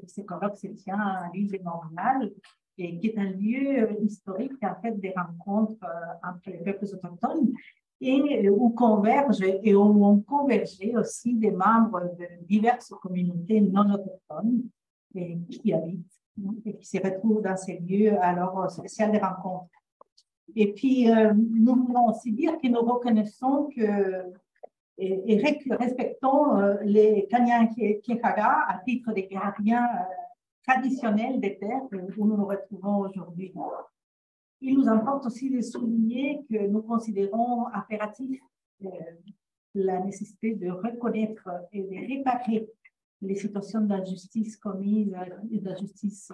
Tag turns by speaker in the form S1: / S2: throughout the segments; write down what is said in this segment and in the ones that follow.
S1: Ce colloque se tient à l'île de Montréal et qui est un lieu historique en fait des rencontres entre les peuples autochtones et où convergent et où ont convergé aussi des membres de diverses communautés non autochtones et qui habitent et qui se retrouvent dans ces lieux alors spécial des rencontres. Et puis, nous voulons aussi dire que nous reconnaissons que et respectons les Kanien'kehá:ka à titre des gardiens traditionnels des terres où nous nous retrouvons aujourd'hui. Il nous importe aussi de souligner que nous considérons impératif la nécessité de reconnaître et de réparer les situations d'injustice commises, d'injustice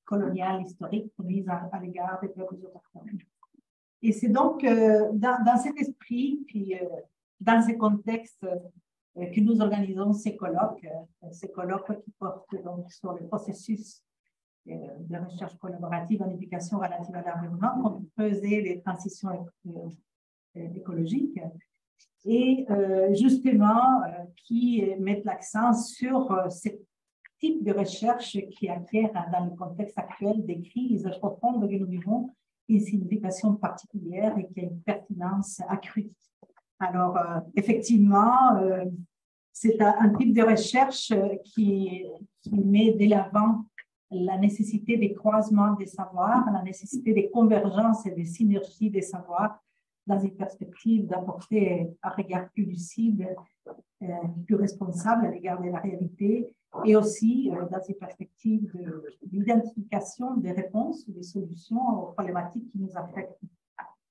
S1: coloniale historique commises à l'égard des peuples autochtones. Et c'est donc dans cet esprit, puis dans ce contexte que nous organisons ces colloques qui portent donc sur le processus de recherche collaborative en éducation relative à l'environnement pour creuser les transitions écologiques et justement qui mettent l'accent sur ce type de recherche qui acquiert dans le contexte actuel des crises profondes que nous vivons une signification particulière et qui a une pertinence accrue. Alors, effectivement, c'est un type de recherche qui met de l'avant la nécessité des croisements des savoirs, la nécessité des convergences et des synergies des savoirs dans une perspective d'apporter un regard plus lucide, plus responsable à l'égard de la réalité et aussi dans une perspective d'identification des réponses ou des solutions aux problématiques qui nous affectent.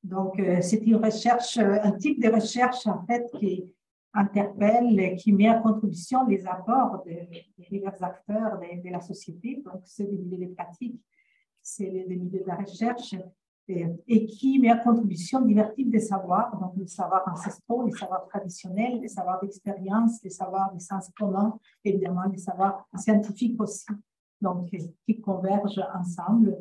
S1: Donc, c'est une recherche, un type de recherche en fait qui interpelle, qui met en contribution les apports des divers acteurs de la société. Donc, c'est des milieux de pratique, c'est des milieux de la recherche et qui met en contribution divers types de savoirs, donc les savoirs ancestraux, les savoirs traditionnels, les savoirs d'expérience, les savoirs des sens communs, évidemment les savoirs scientifiques aussi, donc qui convergent ensemble.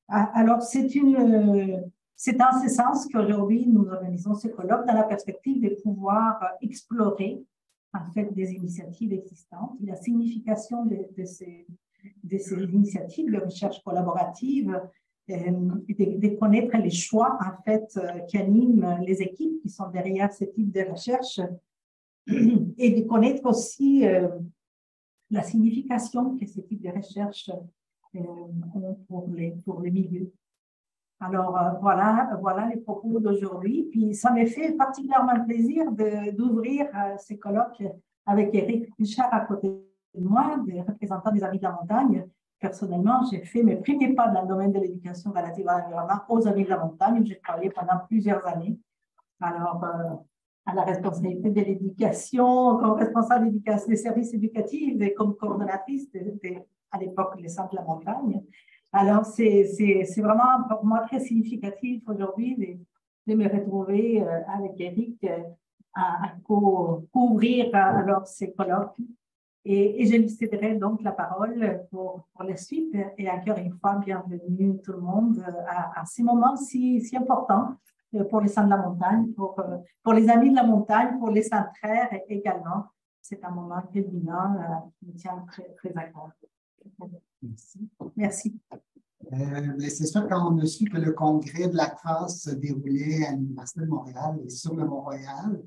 S1: Alors, c'est dans ce sens qu'aujourd'hui, nous organisons ce colloque dans la perspective de pouvoir explorer en fait des initiatives existantes, la signification de ces initiatives de recherche collaborative, de connaître les choix en fait qui animent les équipes qui sont derrière ce type de recherche et de connaître aussi la signification que ce type de recherche ont pour les milieux. Alors, voilà les propos d'aujourd'hui. Puis, ça m'a fait particulièrement plaisir d'ouvrir ces colloques avec Éric Richard à côté de moi, des représentants des Amis de la Montagne. Personnellement, j'ai fait mes premiers pas dans le domaine de l'éducation relative à l'environnement aux Amis de la Montagne. J'ai travaillé pendant plusieurs années. Alors, à la responsabilité de l'éducation, comme responsable d'éducation des services éducatifs et comme coordonnatrice à l'époque les Centres de la Montagne. Alors, c'est vraiment pour moi très significatif aujourd'hui de me retrouver avec Éric à couvrir alors ces colloques. Et je lui céderai donc la parole pour la suite. Et encore une fois, bienvenue tout le monde à ces moments si importants pour les Centres de la Montagne, pour les Amis de la Montagne, pour les centraires également. C'est un moment culminant qui me tient très, très à cœur. Merci.
S2: C'est sûr, quand on a su que le congrès de la classe se déroulait à l'Université de Montréal et sur le Mont-Royal,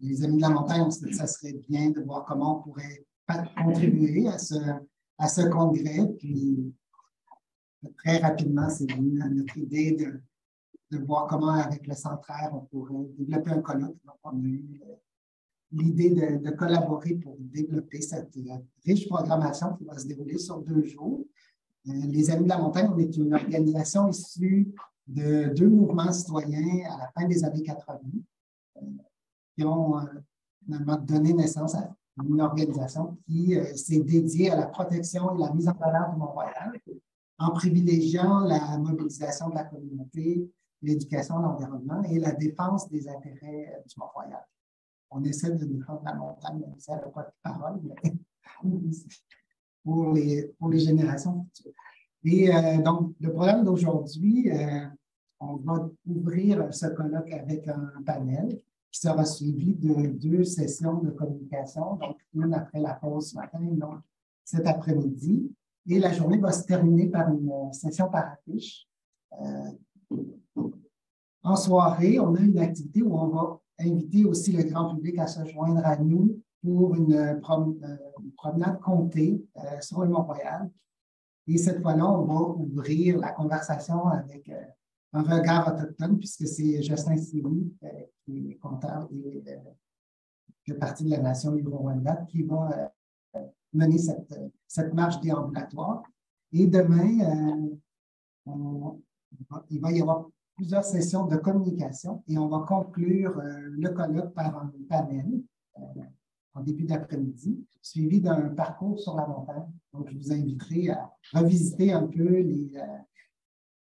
S2: les Amis de la Montagne, on s'est dit que ça serait bien de voir comment on pourrait contribuer à ce congrès. Puis, très rapidement, c'est venu à notre idée de voir comment, avec le centraire, on pourrait développer un colloque. Donc, on a eu l'idée de collaborer pour développer cette riche programmation qui va se dérouler sur 2 jours. Les Amis de la Montagne, on est une organisation issue de 2 mouvements citoyens à la fin des années 80 qui ont finalement donné naissance à une organisation qui s'est dédiée à la protection et la mise en valeur du Mont-Royal en privilégiant la mobilisation de la communauté, l'éducation de l'environnement et la défense des intérêts du Mont-Royal. On essaie de défendre la montagne, on essaie de pas de parole, mais pour les générations futures. Et donc, le programme d'aujourd'hui, on va ouvrir ce colloque avec un panel qui sera suivi de 2 sessions de communication, donc une après la pause ce matin et l'autre cet après-midi. Et la journée va se terminer par une session par affiche. En soirée, on a une activité où on va inviter aussi le grand public à se joindre à nous pour une promenade comptée sur le Mont-Royal. Et cette fois-là, on va ouvrir la conversation avec un regard autochtone, puisque c'est Justin Siri, qui est comptable et qui fait partie de la nation Huron-Wendat, qui va mener cette marche déambulatoire. Et demain, il va y avoir plusieurs sessions de communication et on va conclure le colloque par un panel en début d'après-midi, suivi d'un parcours sur la montagne. Donc, je vous inviterai à revisiter un peu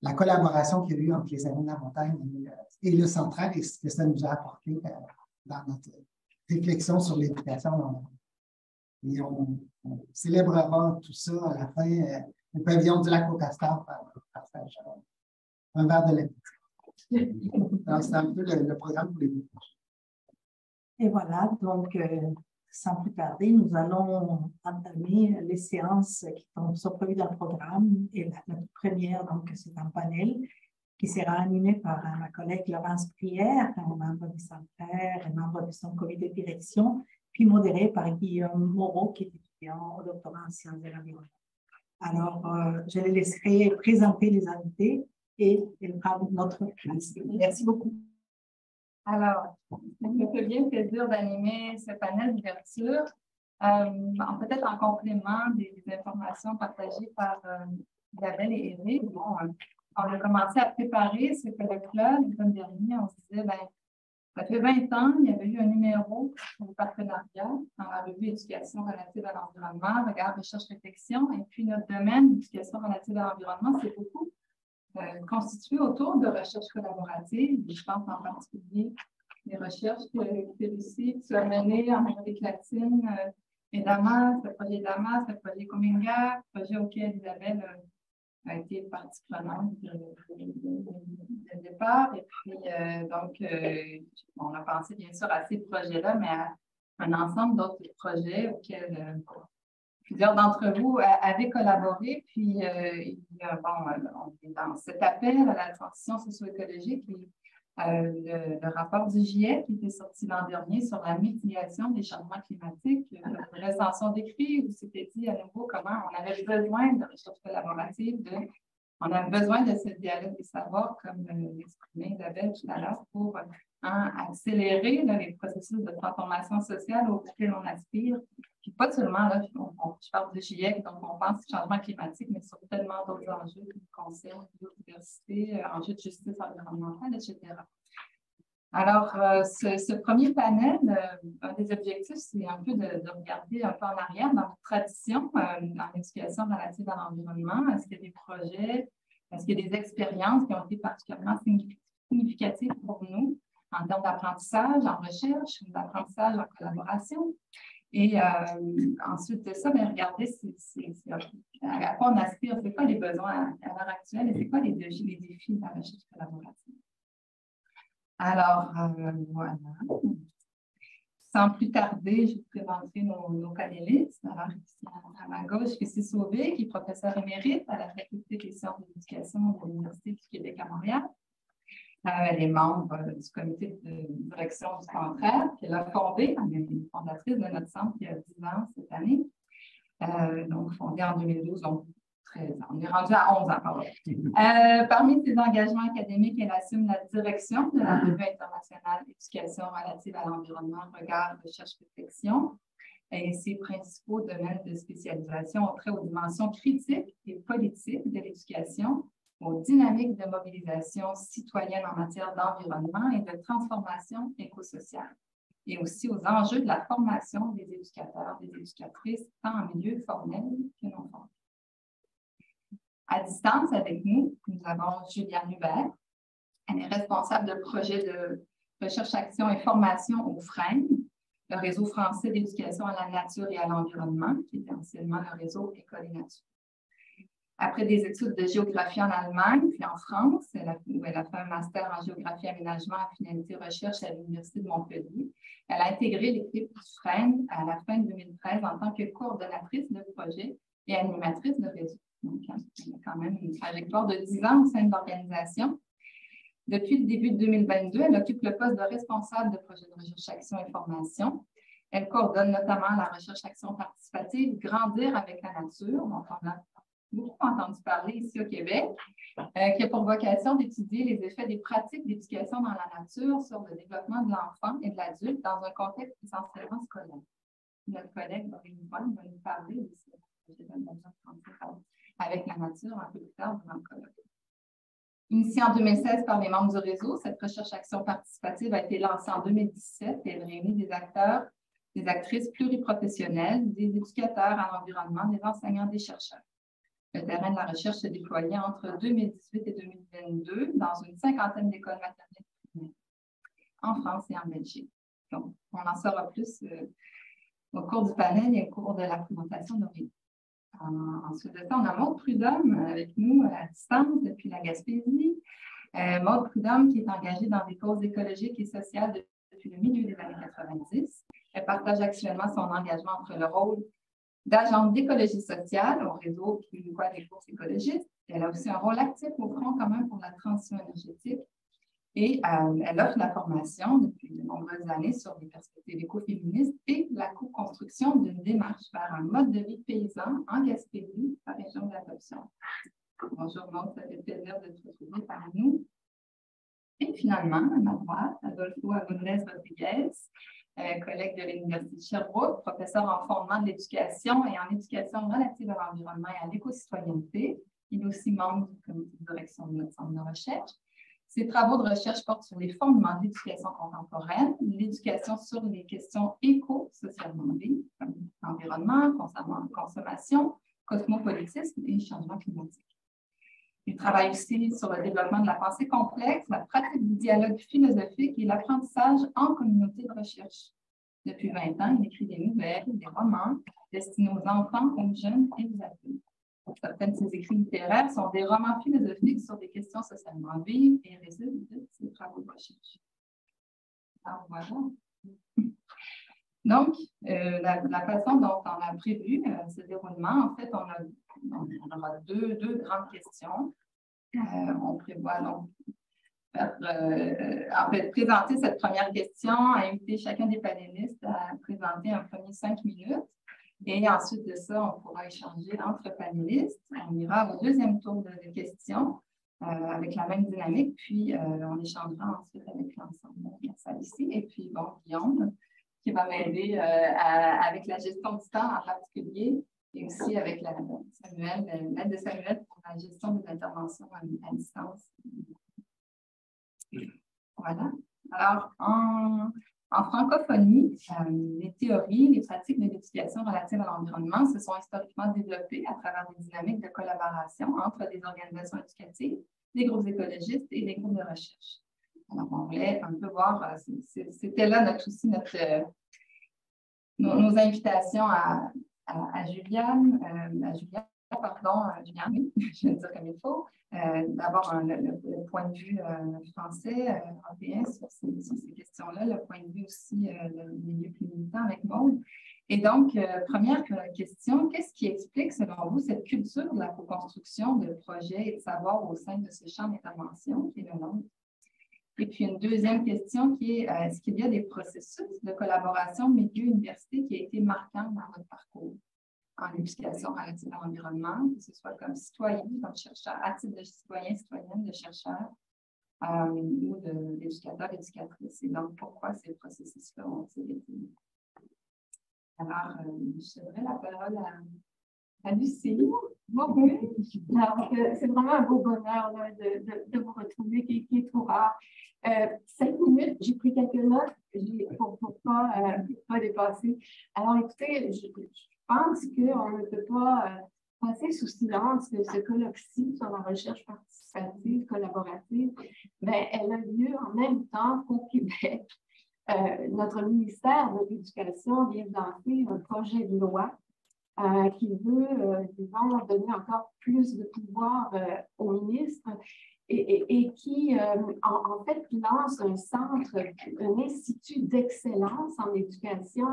S2: la collaboration qu'il y a eu entre les Amis de la montagne et le Central et ce que ça nous a apporté dans notre réflexion sur l'éducation. Et on célébrera tout ça à la fin au pavillon du lac au Castor par partage un verre de lait. Donc, c'est un peu le programme pour les deux.
S1: Et voilà, donc, sans plus tarder, nous allons entamer les séances qui sont prévues dans le programme. Et la première, donc, c'est un panel qui sera animé par ma collègue Laurence Prière, un membre du Centre, un membre de son comité de direction, puis modéré par Guillaume Moreau, qui est étudiant au doctorat en sciences de l'environnement. Alors, je les laisserai présenter les invités et notre classe. Merci beaucoup.
S3: Alors, ça me fait bien plaisir d'animer ce panel d'ouverture. Peut-être en complément des informations partagées par Isabelle et Éric. Bon, on a commencé à préparer ce colloque-là l'automne dernier. On se disait, bien, ça fait 20 ans, il y avait eu un numéro de partenariat dans la revue Éducation relative à l'environnement, Regard, Recherche, Réflexion. Et puis, notre domaine d'éducation relative à l'environnement, c'est beaucoup constitué autour de recherches collaboratives. Je pense en particulier des recherches que Lucie a menées en Amérique latine, et Damas, le projet Damas, le projet Cominga, le projet auquel Isabelle a été partie prenante dès le départ. Et puis, on a pensé bien sûr à ces projets-là, mais à un ensemble d'autres projets auxquels plusieurs d'entre vous avaient collaboré. Puis, on est dans cet appel à la transition socio-écologique. Le rapport du GIEC qui était sorti l'an dernier sur la mitigation des changements climatiques, le reste en décrit où c'était dit à nouveau comment on avait besoin de recherche collaborative, on a besoin de ce dialogue des savoirs, comme l'exprimait Isabelle tout à l'heure, pour accélérer les processus de transformation sociale auxquels on aspire. Puis pas seulement, là, je parle du GIEC, donc on pense au changement climatique, mais sur tellement d'autres enjeux qui concernent biodiversité, enjeux de justice environnementale, etc. Alors, ce premier panel, un des objectifs, c'est un peu de regarder un peu en arrière dans notre tradition en éducation relative à l'environnement. Est-ce qu'il y a des projets, est-ce qu'il y a des expériences qui ont été particulièrement significatives pour nous en termes d'apprentissage, en recherche, d'apprentissage en collaboration? Et ensuite de ça, regarder à quoi on aspire, c'est quoi les besoins à l'heure actuelle et c'est quoi les défis de la recherche collaborative. Alors, voilà. Sans plus tarder, je vais vous présenter nos panélistes. Alors, ici à ma gauche, Lucie Sauvé, qui est professeure émérite à la Faculté des sciences de l'éducation de l'Université du Québec à Montréal. Elle est membre du comité de direction du Centre, qu'elle a fondé, elle est fondatrice de notre centre il y a 10 ans cette année. Donc, fondée en 2012, donc 13 ans. On est rendu à 11 ans, pardon. Parmi ses engagements académiques, elle assume la direction de la revue internationale Éducation relative à l'environnement, Regard, Recherche, Réflexion. Et ses principaux domaines de spécialisation ont trait aux dimensions critiques et politiques de l'éducation, aux dynamiques de mobilisation citoyenne en matière d'environnement et de transformation écosociale, et aussi aux enjeux de la formation des éducateurs, des éducatrices, tant en milieu formel que non formel. À distance avec nous, nous avons Juliane Hubert. Elle est responsable de projet de recherche, action et formation au FREN, le réseau français d'éducation à la nature et à l'environnement, qui est anciennement le réseau École et Nature. Après des études de géographie en Allemagne, puis en France, où elle a fait un master en géographie aménagement à finalité recherche à l'Université de Montpellier. Elle a intégré l'équipe du FREN à la fin de 2013 en tant que coordonnatrice de projet et animatrice de réseau. Donc, elle a quand même une trajectoire de 10 ans au sein de l'organisation. Depuis le début de 2022, elle occupe le poste de responsable de projet de recherche, action et formation. Elle coordonne notamment la recherche, action participative, Grandir avec la nature, dont on a beaucoup entendu parler ici au Québec, qui a pour vocation d'étudier les effets des pratiques d'éducation dans la nature sur le développement de l'enfant et de l'adulte dans un contexte essentiellement scolaire. Notre collègue Maureen Boine va nous parler de ce projet avec la nature un peu plus tard dans le colloque. Initiée en 2016 par les membres du réseau, cette recherche-action participative a été lancée en 2017 et elle réunit des acteurs, des actrices pluriprofessionnelles, des éducateurs à l'environnement, des enseignants, des chercheurs. Le terrain de la recherche se déployait entre 2018 et 2022 dans une cinquantaine d'écoles maternelles primaires en France et en Belgique. Donc, on en saura plus au cours du panel et au cours de la présentation d'Aurélie. Ensuite de ça, on a Maude Prudhomme avec nous à distance depuis la Gaspésie. Maude Prudhomme qui est engagée dans des causes écologiques et sociales depuis le milieu des années 90. Elle partage actuellement son engagement entre le rôle d'agente d'écologie sociale au réseau québécois des courses écologistes. Elle a aussi un rôle actif au Front commun pour la transition énergétique et elle offre la formation depuis de nombreuses années sur des perspectives écoféministes et la co-construction d'une démarche vers un mode de vie paysan en Gaspésie, la région de l'adoption. Bonjour Maud, ça fait plaisir de te retrouver parmi nous. Et finalement, à ma droite, Adolfo Agúndez Rodriguez, collègue de l'Université de Sherbrooke, professeur en fondement de l'éducation et en éducation relative à l'environnement et à l'éco-citoyenneté. Il est aussi membre du comité de direction de notre centre de recherche. Ses travaux de recherche portent sur les fondements de l'éducation contemporaine, l'éducation sur les questions éco-socialement vives, comme environnement, consommation, cosmopolitisme et changement climatique. Il travaille aussi sur le développement de la pensée complexe, la pratique du dialogue philosophique et l'apprentissage en communauté de recherche. Depuis 20 ans, il écrit des nouvelles, des romans destinés aux enfants, aux jeunes et aux adultes. Certains de ses écrits littéraires sont des romans philosophiques sur des questions socialement vives et résultent de ses travaux de recherche. Alors voilà. Donc, la façon dont on a prévu ce déroulement, en fait, on aura deux grandes questions. On prévoit donc en fait, présenter cette première question, inviter chacun des panélistes à présenter un premier 5 minutes. Et ensuite de ça, on pourra échanger entre panélistes. On ira au deuxième tour de questions avec la même dynamique, puis on échangera ensuite avec l'ensemble de la salle ici. Et puis, bon, Guillaume, qui va m'aider avec la gestion du temps en particulier, et aussi avec l'aide de Samuel pour la gestion des interventions à distance. Voilà. Alors, en francophonie, les théories, les pratiques de l'éducation relative à l'environnement se sont historiquement développées à travers des dynamiques de collaboration entre des organisations éducatives, des groupes écologistes et des groupes de recherche. Alors, on voulait un peu voir, c'était là nos invitations à Juliane, Juliane, je vais le dire comme il faut, d'avoir le point de vue français, européen sur ces questions-là, le point de vue aussi le milieu plus militant avec Maude. Et donc, première question, qu'est-ce qui explique, selon vous, cette culture de la co-construction de projets et de savoir au sein de ce champ d'intervention qui est le nôtre? Et puis, une deuxième question qui est, est-ce qu'il y a des processus de collaboration milieu-université qui a été marquant dans votre parcours en éducation relative à l'environnement, que ce soit comme citoyen, comme chercheur, à titre de citoyen, citoyenne, de chercheur ou d'éducateur, éducatrice. Et donc, pourquoi ces processus-là ont-ils été? Alors, je donnerai la parole à Lucie.
S4: Oui. Alors, c'est vraiment un beau bonheur là, de vous retrouver, qui est trop rare. 5 minutes, j'ai pris quelques notes pour ne pas dépasser. Alors, écoutez, je pense qu'on ne peut pas passer sous silence ce colloque-ci sur la recherche participative, collaborative. Mais elle a lieu en même temps qu'au Québec. Notre ministère de l'Éducation vient de lancer un projet de loi qui veut, disons, donner encore plus de pouvoir au ministre et qui, en fait, lance un centre, un institut d'excellence en éducation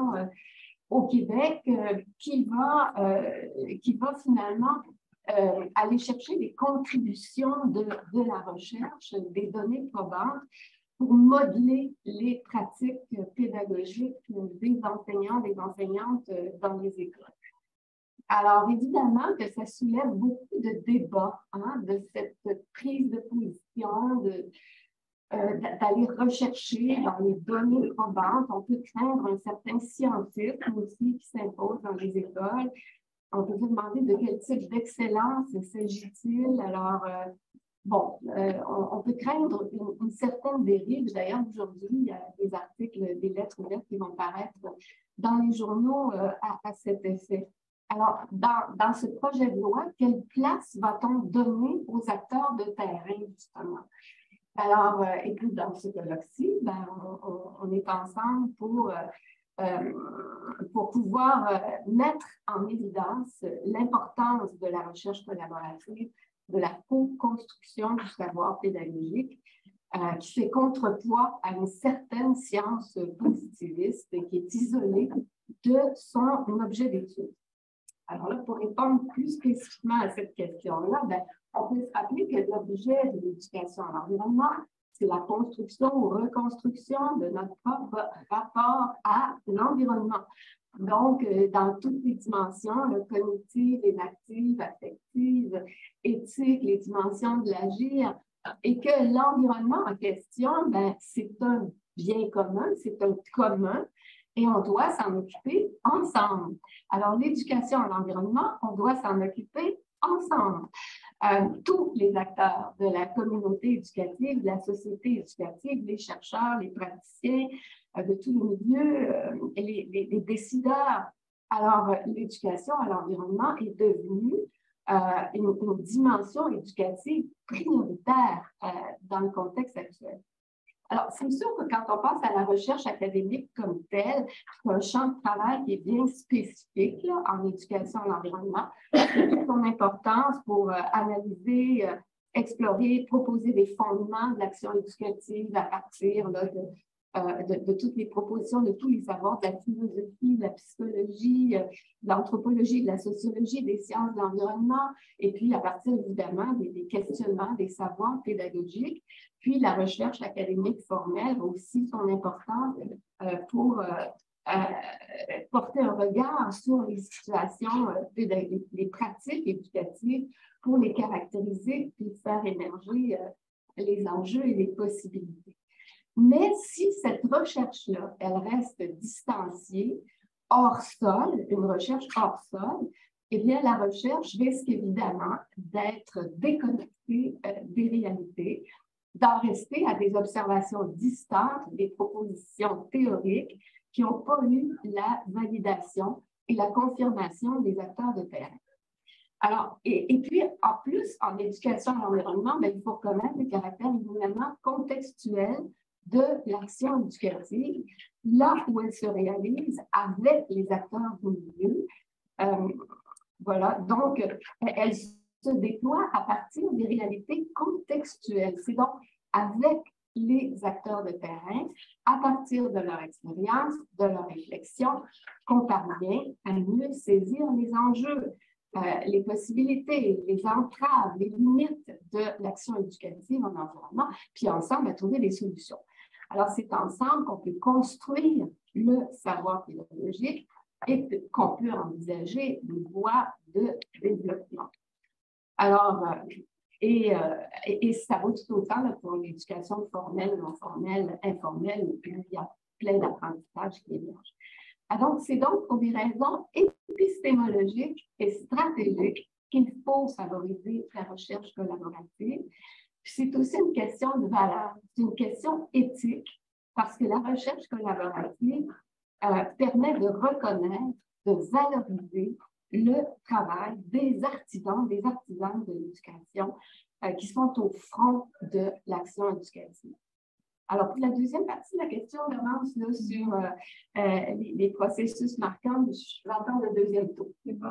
S4: au Québec qui va finalement aller chercher des contributions de la recherche, des données probantes pour modeler les pratiques pédagogiques des enseignants, des enseignantes dans les écoles. Alors, évidemment que ça soulève beaucoup de débats, hein, de cette prise de position, d'aller rechercher dans les données probantes. On peut craindre un certain scientisme aussi qui s'impose dans les écoles. On peut se demander de quel type d'excellence s'agit-il. Alors, on peut craindre une certaine dérive. D'ailleurs, aujourd'hui, il y a des articles, des lettres ouvertes qui vont paraître dans les journaux à cet effet. Alors, dans ce projet de loi, quelle place va-t-on donner aux acteurs de terrain, justement? Alors, et puis dans ce colloque-ci, ben, on est ensemble pour pouvoir mettre en évidence l'importance de la recherche collaborative, de la co-construction du savoir pédagogique, qui fait contrepoids à une certaine science positiviste qui est isolée de son objet d'étude. Alors là, pour répondre plus spécifiquement à cette question-là, ben, on peut se rappeler que l'objet de l'éducation à l'environnement, c'est la construction ou reconstruction de notre propre rapport à l'environnement. Donc, dans toutes les dimensions, le cognitive, émotive, affective, éthique, les dimensions de l'agir, et que l'environnement en question, ben, c'est un bien commun, c'est un commun, et on doit s'en occuper ensemble. Alors, l'éducation à l'environnement, on doit s'en occuper ensemble. Tous les acteurs de la communauté éducative, de la société éducative, les chercheurs, les praticiens de tous les milieux, les décideurs. Alors, l'éducation à l'environnement est devenue une dimension éducative prioritaire dans le contexte actuel. Alors, c'est sûr que quand on passe à la recherche académique comme telle, c'est un champ de travail qui est bien spécifique là, en éducation à l'environnement. C'est son importance pour analyser, explorer, proposer des fondements de l'action éducative à partir là, de toutes les propositions, de tous les savoirs, de la philosophie, de la psychologie, de l'anthropologie, de la sociologie, des sciences de l'environnement, et puis à partir évidemment des questionnements, des savoirs pédagogiques. Puis la recherche académique formelle a aussi son importance pour porter un regard sur les situations, les pratiques éducatives pour les caractériser puis faire émerger les enjeux et les possibilités. Mais si cette recherche-là, elle reste distanciée, hors sol, une recherche hors sol, eh bien, la recherche risque évidemment d'être déconnectée des réalités, d'en rester à des observations distantes, des propositions théoriques qui n'ont pas eu la validation et la confirmation des acteurs de terrain. Alors, et puis, en plus, en éducation à l'environnement, ben, il faut reconnaître le caractère éminemment contextuel de l'action éducative, là où elle se réalise avec les acteurs du milieu. Voilà, donc, elle se déploie à partir des réalités contextuelles. C'est donc avec les acteurs de terrain, à partir de leur expérience, de leur réflexion, qu'on parvient à mieux saisir les enjeux, les possibilités, les entraves, les limites de l'action éducative en environnement, puis ensemble à trouver des solutions. Alors, c'est ensemble qu'on peut construire le savoir pédagogique et qu'on peut envisager des voies de développement. Alors, et ça vaut tout autant là, pour l'éducation formelle, non formelle, informelle, où il y a plein d'apprentissages qui émergent. Donc, c'est donc pour des raisons épistémologiques et stratégiques qu'il faut favoriser la recherche collaborative. C'est aussi une question de valeur, c'est une question éthique, parce que la recherche collaborative permet de reconnaître, de valoriser le travail des artisans de l'éducation qui sont au front de l'action éducative. Alors, pour la deuxième partie de la question, Laurence, là, sur les processus marquants, je vais entendre le deuxième tour. C'est bon.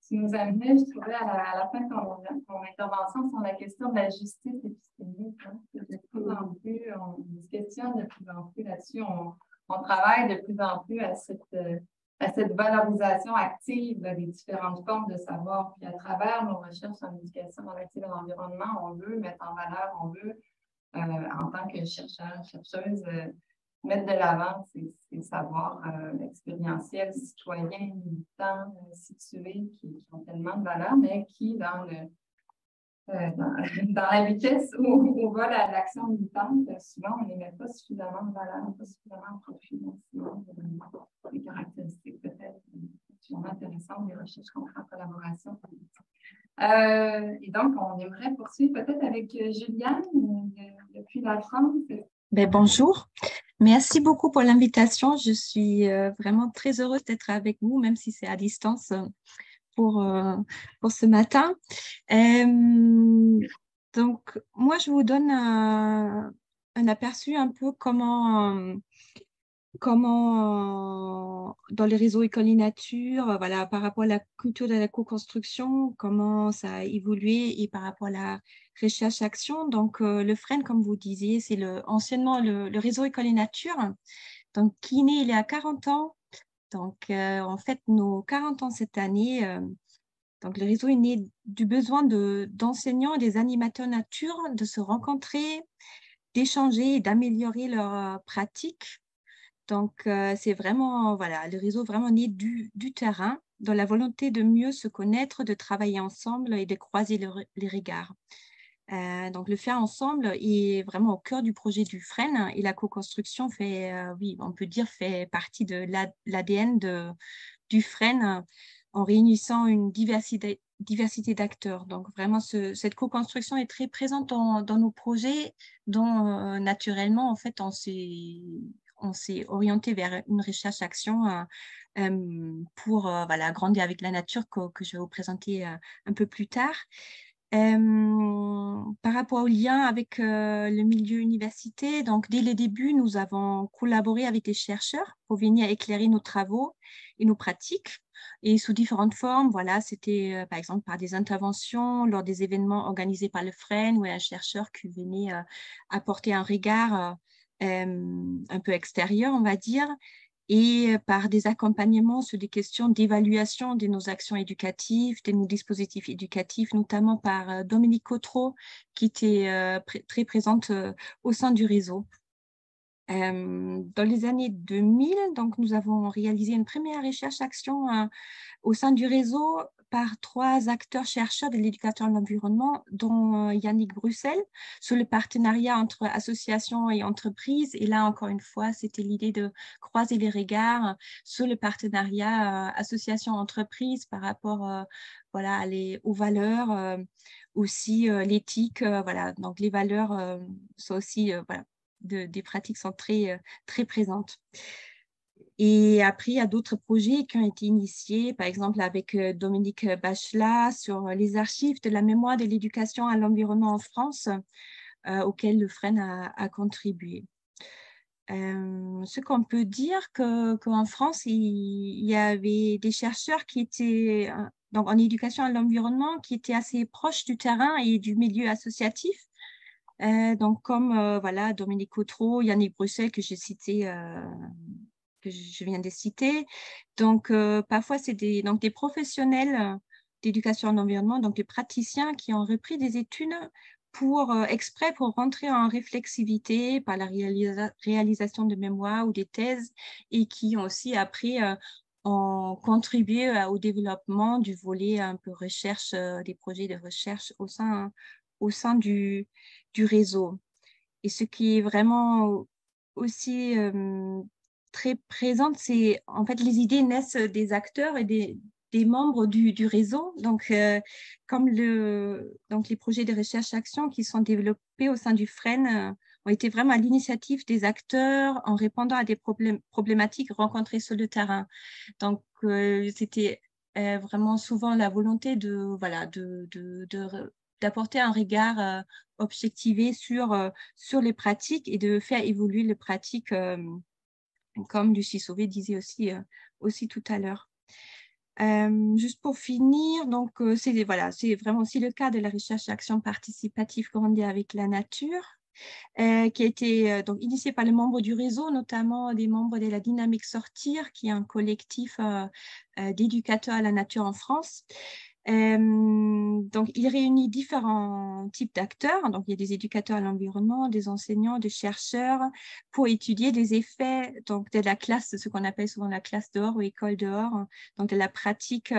S3: Tu nous amenais, je trouvais, à la fin de ton intervention sur la question de la justice épistémique. Hein. De plus en plus, on se questionne de plus en plus là-dessus. On travaille de plus en plus à cette valorisation active des différentes formes de savoir. Puis à travers nos recherches en éducation relative à l'environnement, on veut mettre en valeur, on veut, en tant que chercheur, chercheuse, mettre de l'avant ces savoirs expérientiels, citoyens, militants, situés, qui ont tellement de valeur, mais qui, dans la vitesse où va l'action militante, souvent, on ne les met pas suffisamment de valeur, pas suffisamment en profit. Des caractéristiques peut-être vraiment intéressantes des recherches qu'on fait en collaboration. Et donc, on aimerait poursuivre peut-être avec Juliane, depuis la France.
S5: Bonjour. Merci beaucoup pour l'invitation. Je suis vraiment très heureuse d'être avec vous, même si c'est à distance pour ce matin. Donc, moi, je vous donne un aperçu un peu comment dans les réseaux École et Nature, voilà, par rapport à la culture de la co-construction, comment ça a évolué et par rapport à la recherche-action. Donc, le FREN, comme vous disiez, c'est anciennement le réseau École et Nature, donc, qui est né il y a 40 ans. Donc, en fait, nos 40 ans cette année, donc le réseau est né du besoin d'enseignants et des animateurs nature de se rencontrer, d'échanger et d'améliorer leurs pratiques. Donc, c'est vraiment, voilà, le réseau vraiment né du terrain, dans la volonté de mieux se connaître, de travailler ensemble et de croiser les regards. Donc, le faire ensemble est vraiment au cœur du projet du FREN et la co-construction fait, oui, on peut dire, fait partie de l'ADN du FREN en réunissant une diversité d'acteurs. Donc, vraiment, cette co-construction est très présente dans nos projets dont, naturellement, en fait, on s'est orienté vers une recherche-action pour voilà, grandir avec la nature que je vais vous présenter un peu plus tard. Par rapport au lien avec le milieu université, donc dès le début, nous avons collaboré avec des chercheurs pour venir éclairer nos travaux et nos pratiques. Et sous différentes formes, voilà, c'était par exemple par des interventions lors des événements organisés par le FREN ou un chercheur qui venait apporter un regard un peu extérieur, on va dire, et par des accompagnements sur des questions d'évaluation de nos actions éducatives, de nos dispositifs éducatifs, notamment par Dominique Cotreau, qui était très présente au sein du réseau. Dans les années 2000, donc, nous avons réalisé une première recherche-action au sein du réseau par 3 acteurs chercheurs de l'éducation de l'environnement, dont Yannick Bruxelles, sur le partenariat entre associations et entreprises. Et là, encore une fois, c'était l'idée de croiser les regards sur le partenariat association-entreprise par rapport voilà, aux valeurs, aussi l'éthique. Voilà. Donc, les valeurs sont aussi, voilà, des pratiques sont très présentes. Et après, il y a d'autres projets qui ont été initiés, par exemple avec Dominique Bachelat sur les archives de la mémoire de l'éducation à l'environnement en France, auquel le FREN a contribué. Ce qu'on peut dire qu'en France, il y avait des chercheurs qui étaient donc en éducation à l'environnement qui étaient assez proches du terrain et du milieu associatif. Donc, comme voilà, Dominique Cotreau, Yannick Bruxelles, que j'ai cité, que je viens de citer. Donc, parfois, c'est des professionnels d'éducation en environnement, donc des praticiens qui ont repris des études exprès pour rentrer en réflexivité par la réalisation de mémoires ou des thèses et qui ont aussi après ont contribué au développement du volet un peu recherche, des projets de recherche au sein du réseau. Et ce qui est vraiment aussi très présente, c'est en fait les idées naissent des acteurs et des membres du réseau. Donc, comme donc les projets de recherche-action qui sont développés au sein du FREN ont été vraiment à l'initiative des acteurs en répondant à des problématiques rencontrées sur le terrain. Donc, c'était vraiment souvent la volonté de d'apporter un regard objectivé sur les pratiques et de faire évoluer les pratiques, comme Lucie Sauvé disait aussi tout à l'heure. Juste pour finir, donc c'est vraiment aussi le cas de la recherche et action participative grandie avec la nature, qui a été donc initiée par les membres du réseau, notamment des membres de la Dynamique Sortir, qui est un collectif d'éducateurs à la nature en France. Donc, il réunit différents types d'acteurs. Donc, il y a des éducateurs à l'environnement, des enseignants, des chercheurs, pour étudier les effets donc, de la classe, ce qu'on appelle souvent la classe dehors ou école dehors, donc de la pratique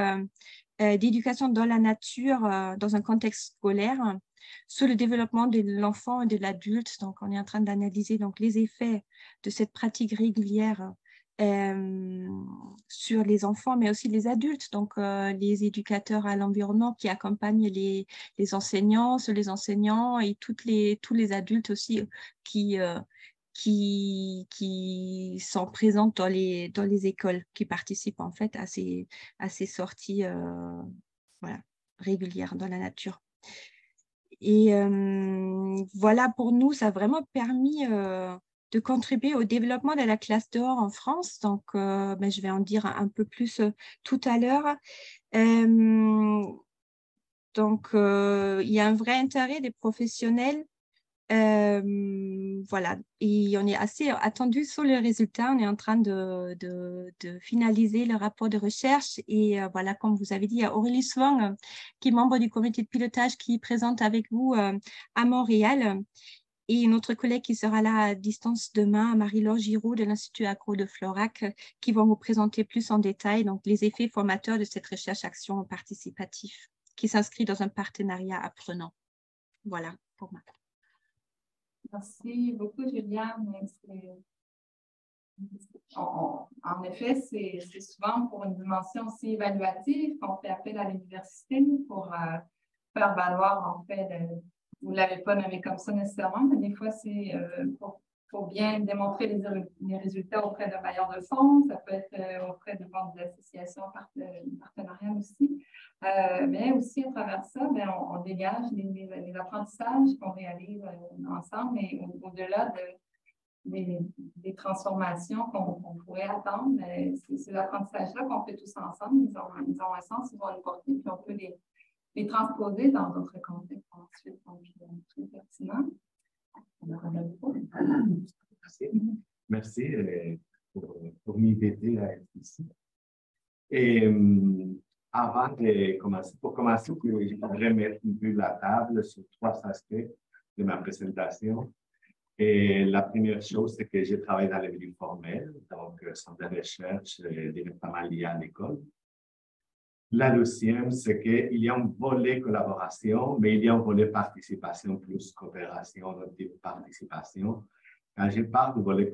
S5: d'éducation dans la nature dans un contexte scolaire, sur le développement de l'enfant et de l'adulte. Donc, on est en train d'analyser donc les effets de cette pratique régulière sur les enfants, mais aussi les adultes, donc les éducateurs à l'environnement qui accompagnent les enseignants, sur les enseignants et tous les adultes aussi qui sont présents dans les écoles, qui participent en fait à ces sorties régulières dans la nature. Et voilà, pour nous, ça a vraiment permis de contribuer au développement de la classe dehors en France. Donc, je vais en dire un peu plus tout à l'heure. Donc, il y a un vrai intérêt des professionnels. Voilà, et on est assez attendu sur les résultats. On est en train de finaliser le rapport de recherche. Et voilà, comme vous avez dit, il y a Aurélie Swang, qui est membre du comité de pilotage, qui présente avec vous à Montréal. Et notre collègue qui sera là à distance demain, Marie-Laure Giraud de l'Institut Agro de Florac, qui vont vous présenter plus en détail donc, les effets formateurs de cette recherche-action participative qui s'inscrit dans un partenariat apprenant. Voilà pour moi.
S3: Merci beaucoup, Juliane. En effet, c'est souvent pour une dimension aussi évaluative qu'on fait appel à l'université pour faire valoir, en fait, vous ne l'avez pas nommé comme ça nécessairement, mais des fois, c'est pour bien démontrer les résultats auprès d'un bailleur de fonds, ça peut être auprès de associations partenariales aussi. Mais aussi, à travers ça, on dégage les apprentissages qu'on réalise ensemble, mais au-delà des transformations qu'on pourrait attendre, ces apprentissages-là qu'on fait tous ensemble, ils ont un sens, ils vont nous porter, puis on peut les transposer dans d'autres contextes ensuite. Donc, c'est pertinent.
S6: Merci pour m'inviter à être ici. Et avant de commencer, je voudrais mettre un peu la table sur 3 aspects de ma présentation. Et la première chose, c'est que je travaille dans le milieu formel, donc centre de recherche directement lié à l'école. La deuxième, c'est qu'il y a un volet collaboration, mais il y a un volet participation plus coopération, donc type participation. Quand je parle de volet de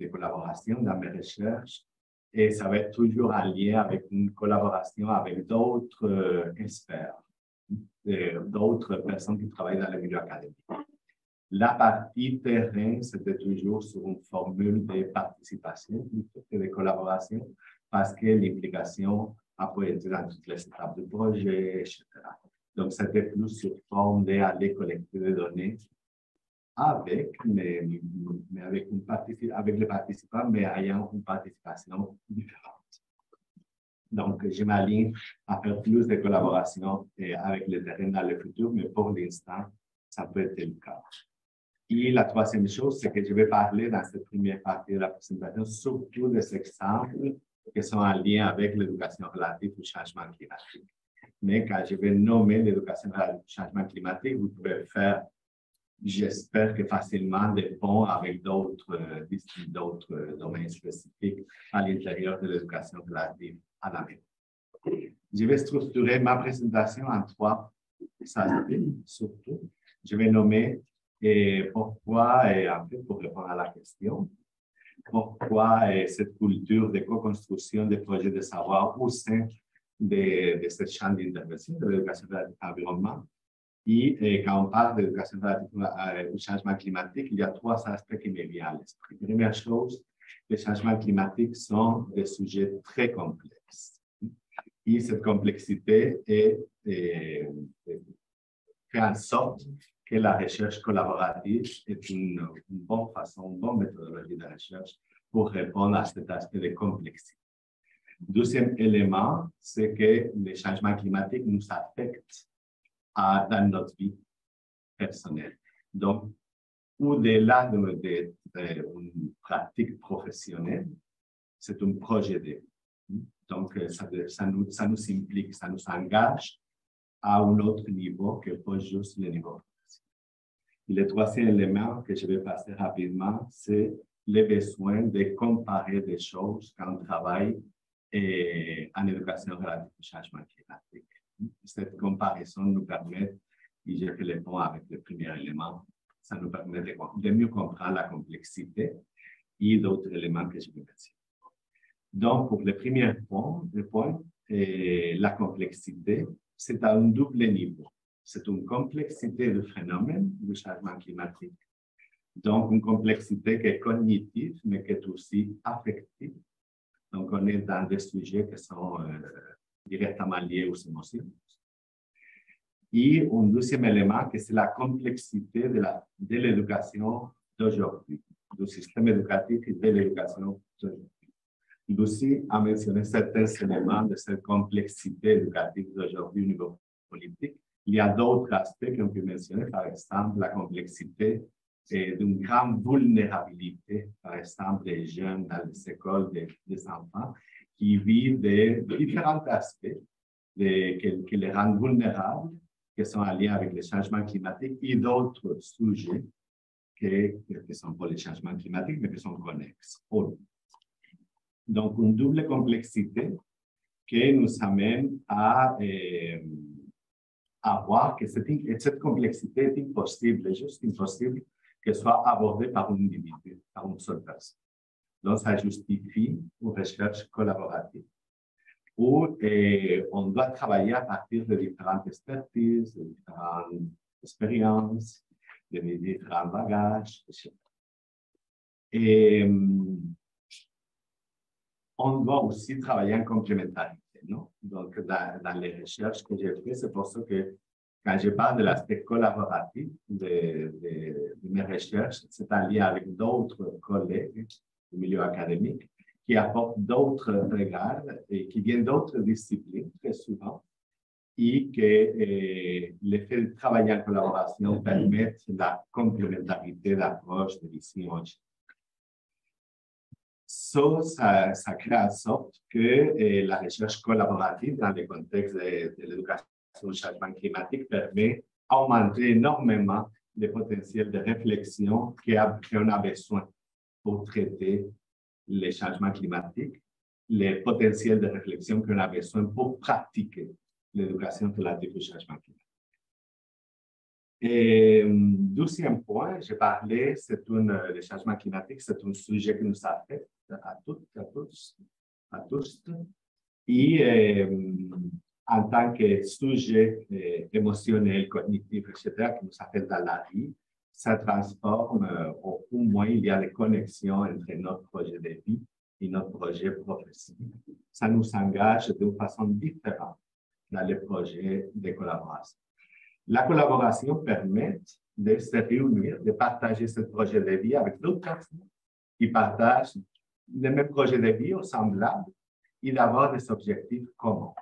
S6: collaboration dans mes recherches, et ça va être toujours en lien avec une collaboration avec d'autres experts, d'autres personnes qui travaillent dans le milieu académique. La partie terrain, c'était toujours sur une formule de participation et de collaboration, parce que l'implication a pu être dans toutes les étapes du projet, etc. Donc, c'était plus sur forme d'aller collecter des données avec les participants, mais ayant une participation différente. Donc, je m'aligne à faire plus de collaboration avec le terrain dans le futur, mais pour l'instant, ça peut être le cas. Et la troisième chose, c'est que je vais parler dans cette première partie de la présentation surtout des exemples qui sont en lien avec l'éducation relative au changement climatique. Mais quand je vais nommer l'éducation relative au changement climatique, vous pouvez faire, j'espère que facilement, des ponts avec d'autres domaines spécifiques à l'intérieur de l'éducation relative à la vie. Je vais structurer ma présentation en 3 aspects, surtout. Je vais nommer pourquoi, et en fait, pour répondre à la question, pourquoi cette culture de co-construction des projets de savoir au sein de ce champ d'intervention de l'éducation relative à l'environnement. Et quand on parle d'éducation relative au changement climatique, il y a 3 aspects qui me viennent à l'esprit. Première chose, les changements climatiques sont des sujets très complexes. Et cette complexité fait en sorte que la recherche collaborative est une bonne façon, une bonne méthodologie de recherche pour répondre à cet aspect de complexité. Deuxième élément, c'est que les changements climatiques nous affectent dans notre vie personnelle. Donc, au-delà d'une pratique professionnelle, c'est un projet de vie. Donc, ça nous implique, ça nous engage à un autre niveau que pas juste le niveau professionnel. Et le troisième élément que je vais passer rapidement, c'est le besoin de comparer des choses quand on travaille en éducation relative au changement climatique. Cette comparaison nous permet, et j'ai fait le pont avec le premier élément, ça nous permet de mieux comprendre la complexité et d'autres éléments que je vais mentionner. Donc, pour le premier point, la complexité, c'est à un double niveau. C'est une complexité du phénomène du changement climatique. Donc, une complexité qui est cognitive, mais qui est aussi affective. Donc, on est dans des sujets qui sont directement liés aux émotions. Et un deuxième élément, c'est la complexité de l'éducation d'aujourd'hui, du système éducatif et de l'éducation d'aujourd'hui. Lucie a mentionné certains éléments de cette complexité éducative d'aujourd'hui au niveau politique. Il y a d'autres aspects qu'on peut mentionner, par exemple, la complexité d'une grande vulnérabilité, par exemple, des jeunes dans les écoles, des enfants, qui vivent de différents aspects qui les rendent vulnérables, qui sont en lien avec les changements climatiques et d'autres sujets qui ne sont pas les changements climatiques, mais qui sont connexes. Donc, une double complexité qui nous amène à voir que cette complexité est impossible, juste impossible qu'elle soit abordée par un individu, par une seule personne. Donc, ça justifie une recherche collaborative où on doit travailler à partir de différentes expertises, de différentes expériences, de différents bagages, etc. Et on doit aussi travailler en complémentarité, non? Donc, dans les recherches que j'ai faites, c'est pour ça que quand je parle de l'aspect collaboratif de mes recherches, c'est en lien avec d'autres collègues du milieu académique qui apportent d'autres regards et qui viennent d'autres disciplines très souvent et que l'effet de travailler en collaboration permet la complémentarité d'approche, de vision, etc. Ça crée en sorte que la recherche collaborative dans le contexte de l'éducation au changement climatique permet d'augmenter énormément le potentiel de réflexion qu'on a besoin pour traiter les changements climatiques, le potentiel de réflexion qu'on a besoin pour pratiquer l'éducation relative au changement climatique. Et deuxième point, j'ai parlé, le changement climatique, c'est un sujet qui nous affecte à toutes, à tous. Et en tant que sujet émotionnel, cognitif, etc., qui nous affecte dans la vie, ça transforme, au moins, il y a des connexions entre notre projet de vie et notre projet professionnel. Ça nous engage d'une façon différente dans les projets de collaboration. La collaboration permet de se réunir, de partager ce projet de vie avec d'autres personnes qui partagent le même projet de vie ou semblable et d'avoir des objectifs communs.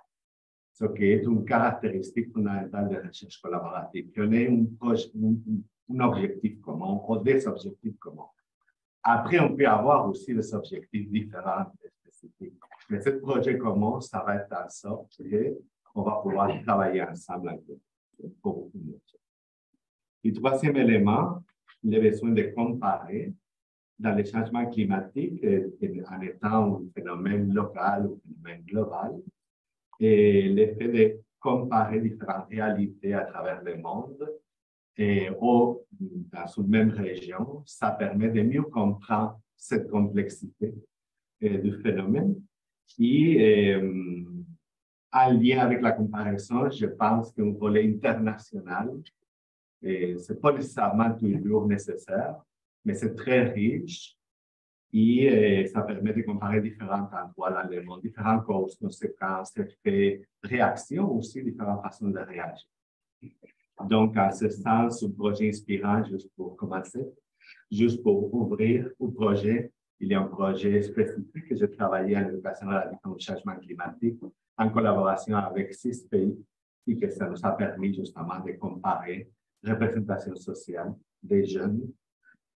S6: Ce qui est une caractéristique fondamentale de la recherche collaborative, qu'on ait un objectif commun ou des objectifs communs. Après, on peut avoir aussi des objectifs différents et spécifiques. Mais ce projet commun, ça va être en sorte qu'on va pouvoir travailler ensemble avec eux. Le troisième élément, le besoin de comparer dans les changements climatiques en étant un phénomène local ou un phénomène global, et le fait de comparer différentes réalités à travers le monde ou dans une même région, ça permet de mieux comprendre cette complexité du phénomène. Et en lien avec la comparaison, je pense qu'un volet international, ce n'est pas nécessairement toujours nécessaire, mais c'est très riche Et ça permet de comparer différents endroits dans le monde, différentes causes, conséquences, effets, réactions aussi, différentes façons de réagir. Donc, à ce sens, un projet inspirant, juste pour commencer, juste pour ouvrir au projet, il y a un projet spécifique que j'ai travaillé à l'éducation à la vie contre le changement climatique en collaboration avec 6 pays et que ça nous a permis justement de comparer représentation sociale des jeunes.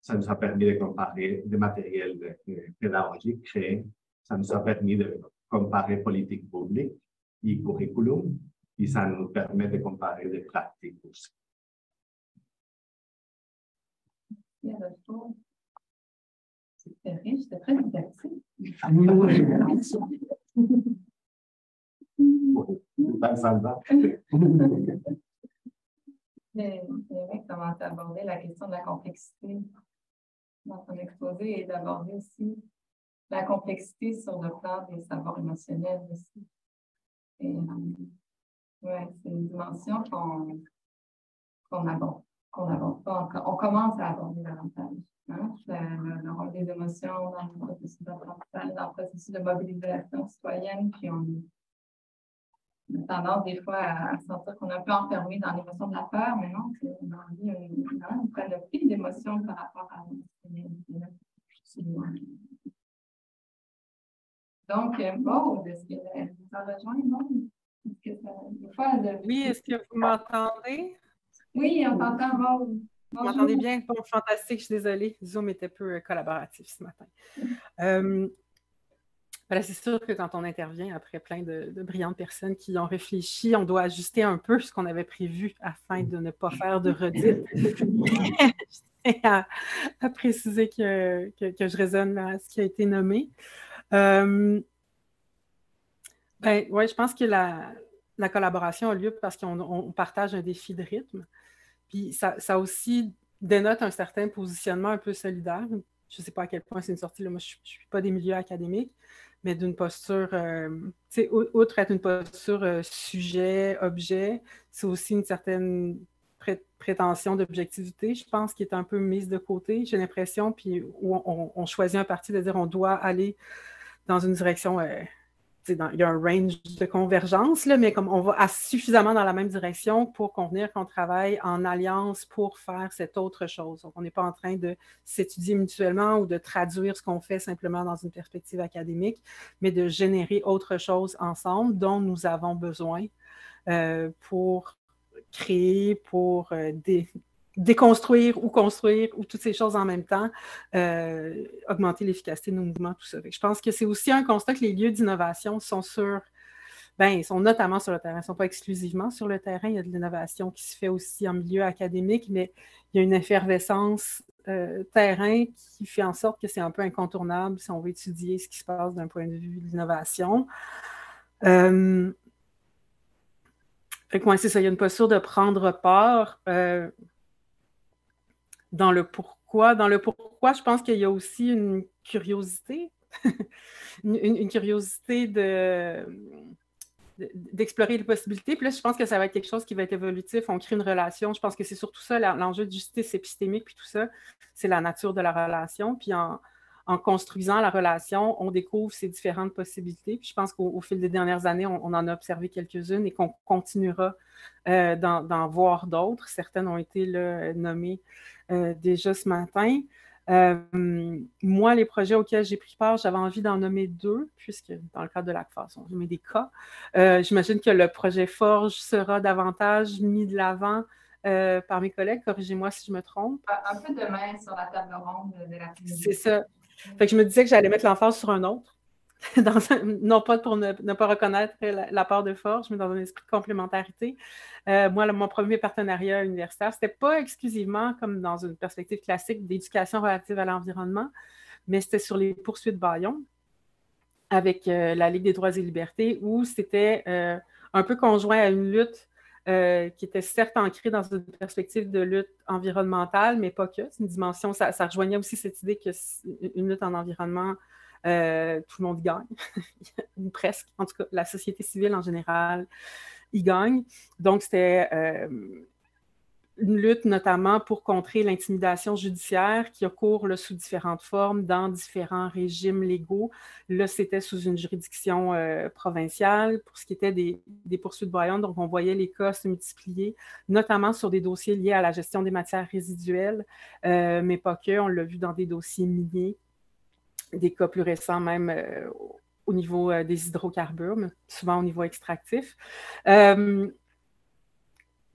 S6: Ça nous a permis de comparer des matériels pédagogiques créés. Ça nous a permis de comparer politique publique et curriculum. Et ça nous permet de comparer des pratiques aussi.
S3: C'était riche, c'était très didactique.
S6: Ça me va.
S3: J'ai aimé comment tu as abordé la question de la complexité dans ton exposé et d'aborder aussi la complexité sur le plan des savoirs émotionnels aussi. Et ouais, c'est une dimension qu'on n'aborde pas encore. On commence à aborder davantage. Hein? Le rôle des émotions dans le processus d'apprentissage, dans le processus de mobilisation citoyenne, puis on a tendance des fois à sentir qu'on est un peu enfermé dans l'émotion de la peur, mais non, on a une panoplie d'émotions par rapport à l'émotionnalité. Donc, Maud, est-ce que vous en rejoignez, Maud?
S7: Oui, est-ce que vous m'entendez?
S3: Oui, on t'entend, Maud.
S7: Vous m'entendez bien? Bon, fantastique, je suis désolée. Zoom était peu collaboratif ce matin. Voilà, c'est sûr que quand on intervient après plein de brillantes personnes qui ont réfléchi, on doit ajuster un peu ce qu'on avait prévu afin de ne pas faire de redites. Je tiens à préciser que je raisonne à ce qui a été nommé. Ben, ouais, je pense que la collaboration a lieu parce qu'on partage un défi de rythme. Puis ça aussi dénote un certain positionnement un peu solidaire. Je ne sais pas à quel point c'est une sortie, là, moi je ne suis pas des milieux académiques, mais d'une posture, outre être une posture sujet-objet, c'est aussi une certaine prétention d'objectivité, je pense, qui est un peu mise de côté, j'ai l'impression, puis où on choisit un parti de dire on doit aller dans une direction... il y a un range de convergence, là, mais comme on va suffisamment dans la même direction pour convenir qu'on travaille en alliance pour faire cette autre chose. Donc, on n'est pas en train de s'étudier mutuellement ou de traduire ce qu'on fait simplement dans une perspective académique, mais de générer autre chose ensemble dont nous avons besoin pour créer, pour déconstruire ou construire ou toutes ces choses en même temps, augmenter l'efficacité de nos mouvements, tout ça. Je pense que c'est aussi un constat que les lieux d'innovation sont ils sont notamment sur le terrain, ils ne sont pas exclusivement sur le terrain, il y a de l'innovation qui se fait aussi en milieu académique, mais il y a une effervescence terrain qui fait en sorte que c'est un peu incontournable si on veut étudier ce qui se passe d'un point de vue de l'innovation. C'est ça, il y a une posture de prendre part dans le pourquoi. Dans le pourquoi, je pense qu'il y a aussi une curiosité, une curiosité d'explorer les possibilités. Puis là, je pense que ça va être quelque chose qui va être évolutif. On crée une relation. Je pense que c'est surtout ça, l'enjeu de justice épistémique, puis tout ça, c'est la nature de la relation. Puis en construisant la relation, on découvre ces différentes possibilités. Puis je pense qu'au fil des dernières années, on en a observé quelques-unes et qu'on continuera d'en voir d'autres. Certaines ont été là, nommées déjà ce matin. Moi, les projets auxquels j'ai pris part, j'avais envie d'en nommer 2, puisque dans le cadre de l'ACFAS, on met des cas. J'imagine que le projet Forge sera davantage mis de l'avant par mes collègues. Corrigez-moi si je me trompe.
S3: Un peu de main sur la table ronde de la communauté.
S7: C'est ça. Fait que je me disais que j'allais mettre l'emphase sur un autre. Non pas pour ne pas reconnaître la part de Forge, mais dans un esprit de complémentarité. Moi, mon premier partenariat universitaire, c'était pas exclusivement comme dans une perspective classique d'éducation relative à l'environnement, mais c'était sur les poursuites Bayon avec la Ligue des droits et libertés, où c'était un peu conjoint à une lutte qui était certes ancrée dans une perspective de lutte environnementale, mais pas que. C'est une dimension, ça rejoignait aussi cette idée qu'une lutte en environnement, tout le monde y gagne, ou presque. En tout cas, la société civile en général y gagne. Donc, c'était une lutte notamment pour contrer l'intimidation judiciaire qui court là, sous différentes formes dans différents régimes légaux. Là, c'était sous une juridiction provinciale pour ce qui était des poursuites broyantes. Donc, on voyait les cas se multiplier, notamment sur des dossiers liés à la gestion des matières résiduelles, mais pas que. On l'a vu dans des dossiers miniers, des cas plus récents même au niveau des hydrocarbures, mais souvent au niveau extractif.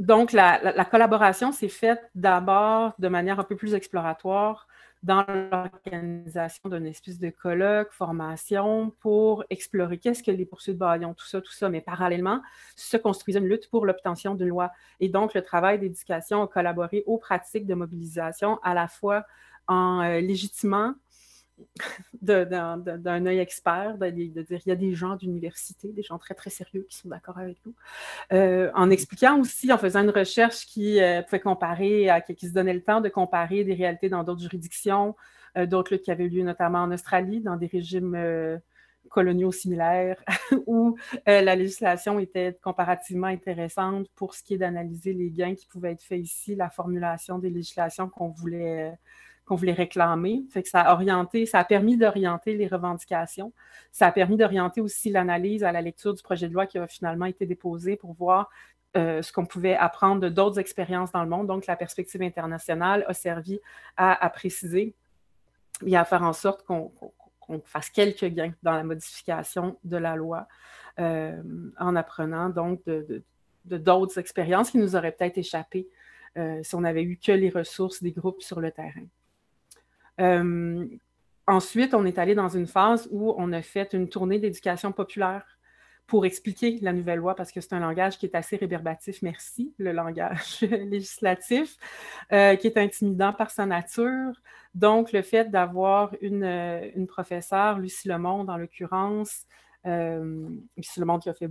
S7: Donc, la collaboration s'est faite d'abord de manière un peu plus exploratoire dans l'organisation d'une espèce de colloque, formation pour explorer qu'est-ce que les poursuites bâillons, tout ça. Mais parallèlement, se construisait une lutte pour l'obtention d'une loi. Et donc, le travail d'éducation a collaboré aux pratiques de mobilisation à la fois en légitimant d'un œil expert, de dire il y a des gens d'université, des gens très, très sérieux qui sont d'accord avec nous, en expliquant aussi, en faisant une recherche qui pouvait comparer, qui se donnait le temps de comparer des réalités dans d'autres juridictions, d'autres luttes qui avaient eu lieu notamment en Australie, dans des régimes coloniaux similaires, où la législation était comparativement intéressante pour ce qui est d'analyser les gains qui pouvaient être faits ici, la formulation des législations qu'on voulait réclamer. Fait que ça a permis d'orienter les revendications. Ça a permis d'orienter aussi l'analyse à la lecture du projet de loi qui a finalement été déposé pour voir ce qu'on pouvait apprendre de d'autres expériences dans le monde. Donc, la perspective internationale a servi à préciser et à faire en sorte qu'on fasse quelques gains dans la modification de la loi en apprenant donc de d'autres expériences qui nous auraient peut-être échappé si on n'avait eu que les ressources des groupes sur le terrain. Ensuite, on est allé dans une phase où on a fait une tournée d'éducation populaire pour expliquer la nouvelle loi, parce que c'est un langage qui est assez rébarbatif, merci, le langage législatif, qui est intimidant par sa nature. Donc, le fait d'avoir une professeure, Lucie Lemonde en l'occurrence, Lucie Lemonde qui a fait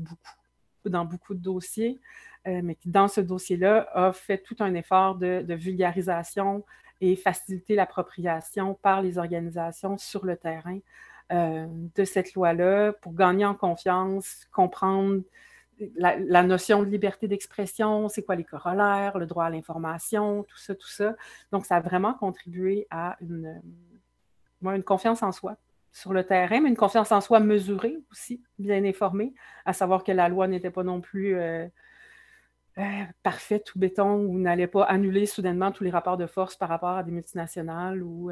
S7: dans beaucoup de dossiers, mais qui, dans ce dossier-là, a fait tout un effort de vulgarisation et faciliter l'appropriation par les organisations sur le terrain de cette loi-là pour gagner en confiance, comprendre la notion de liberté d'expression, c'est quoi les corollaires, le droit à l'information, tout ça. Donc, ça a vraiment contribué à une confiance en soi sur le terrain, mais une confiance en soi mesurée aussi, bien informée, à savoir que la loi n'était pas non plus parfaite ou béton ou n'allait pas annuler soudainement tous les rapports de force par rapport à des multinationales ou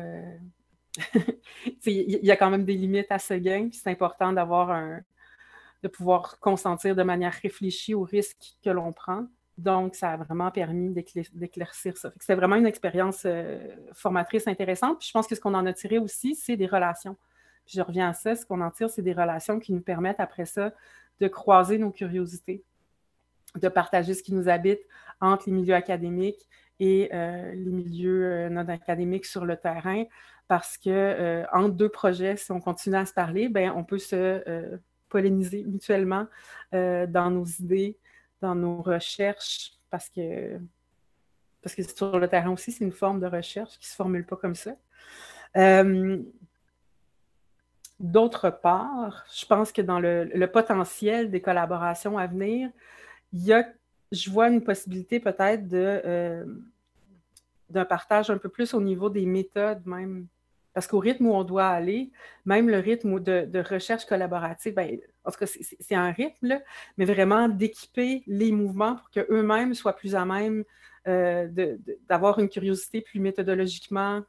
S7: il y a quand même des limites à ce gain, puis c'est important de pouvoir consentir de manière réfléchie aux risques que l'on prend. Donc, ça a vraiment permis d'éclaircir ça. C'est vraiment une expérience formatrice intéressante. Puis je pense que ce qu'on en a tiré aussi, c'est des relations. Puis je reviens à ça, ce qu'on en tire, c'est des relations qui nous permettent après ça de croiser nos curiosités, de partager ce qui nous habite entre les milieux académiques et les milieux non académiques sur le terrain, parce que entre deux projets, si on continue à se parler, ben, on peut se polémiser mutuellement dans nos idées, dans nos recherches, parce que sur le terrain aussi, c'est une forme de recherche qui ne se formule pas comme ça. D'autre part, je pense que dans le potentiel des collaborations à venir, je vois une possibilité peut-être d'un partage un peu plus au niveau des méthodes même. Parce qu'au rythme où on doit aller, même le rythme de recherche collaborative, ben, en tout cas, c'est un rythme, là, mais vraiment d'équiper les mouvements pour qu'eux-mêmes soient plus à même d'avoir une curiosité plus méthodologiquement,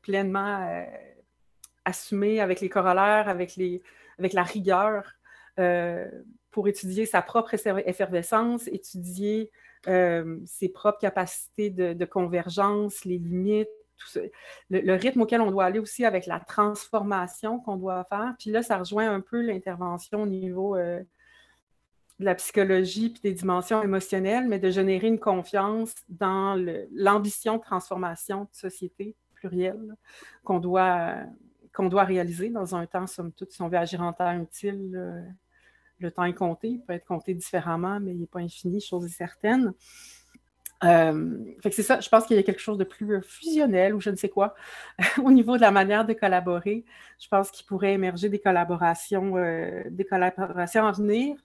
S7: pleinement assumée avec les corollaires, avec la rigueur, pour étudier sa propre effervescence, étudier ses propres capacités de convergence, les limites, tout ça. Le rythme auquel on doit aller aussi avec la transformation qu'on doit faire. Puis là, ça rejoint un peu l'intervention au niveau de la psychologie puis des dimensions émotionnelles, mais de générer une confiance dans l'ambition de transformation de société plurielle qu'on doit réaliser dans un temps, somme toute, si on veut agir en temps utile. Le temps est compté, il peut être compté différemment, mais il n'est pas infini, chose est certaine. Fait que c'est ça, je pense qu'il y a quelque chose de plus fusionnel ou je ne sais quoi au niveau de la manière de collaborer. Je pense qu'il pourrait émerger des collaborations à venir,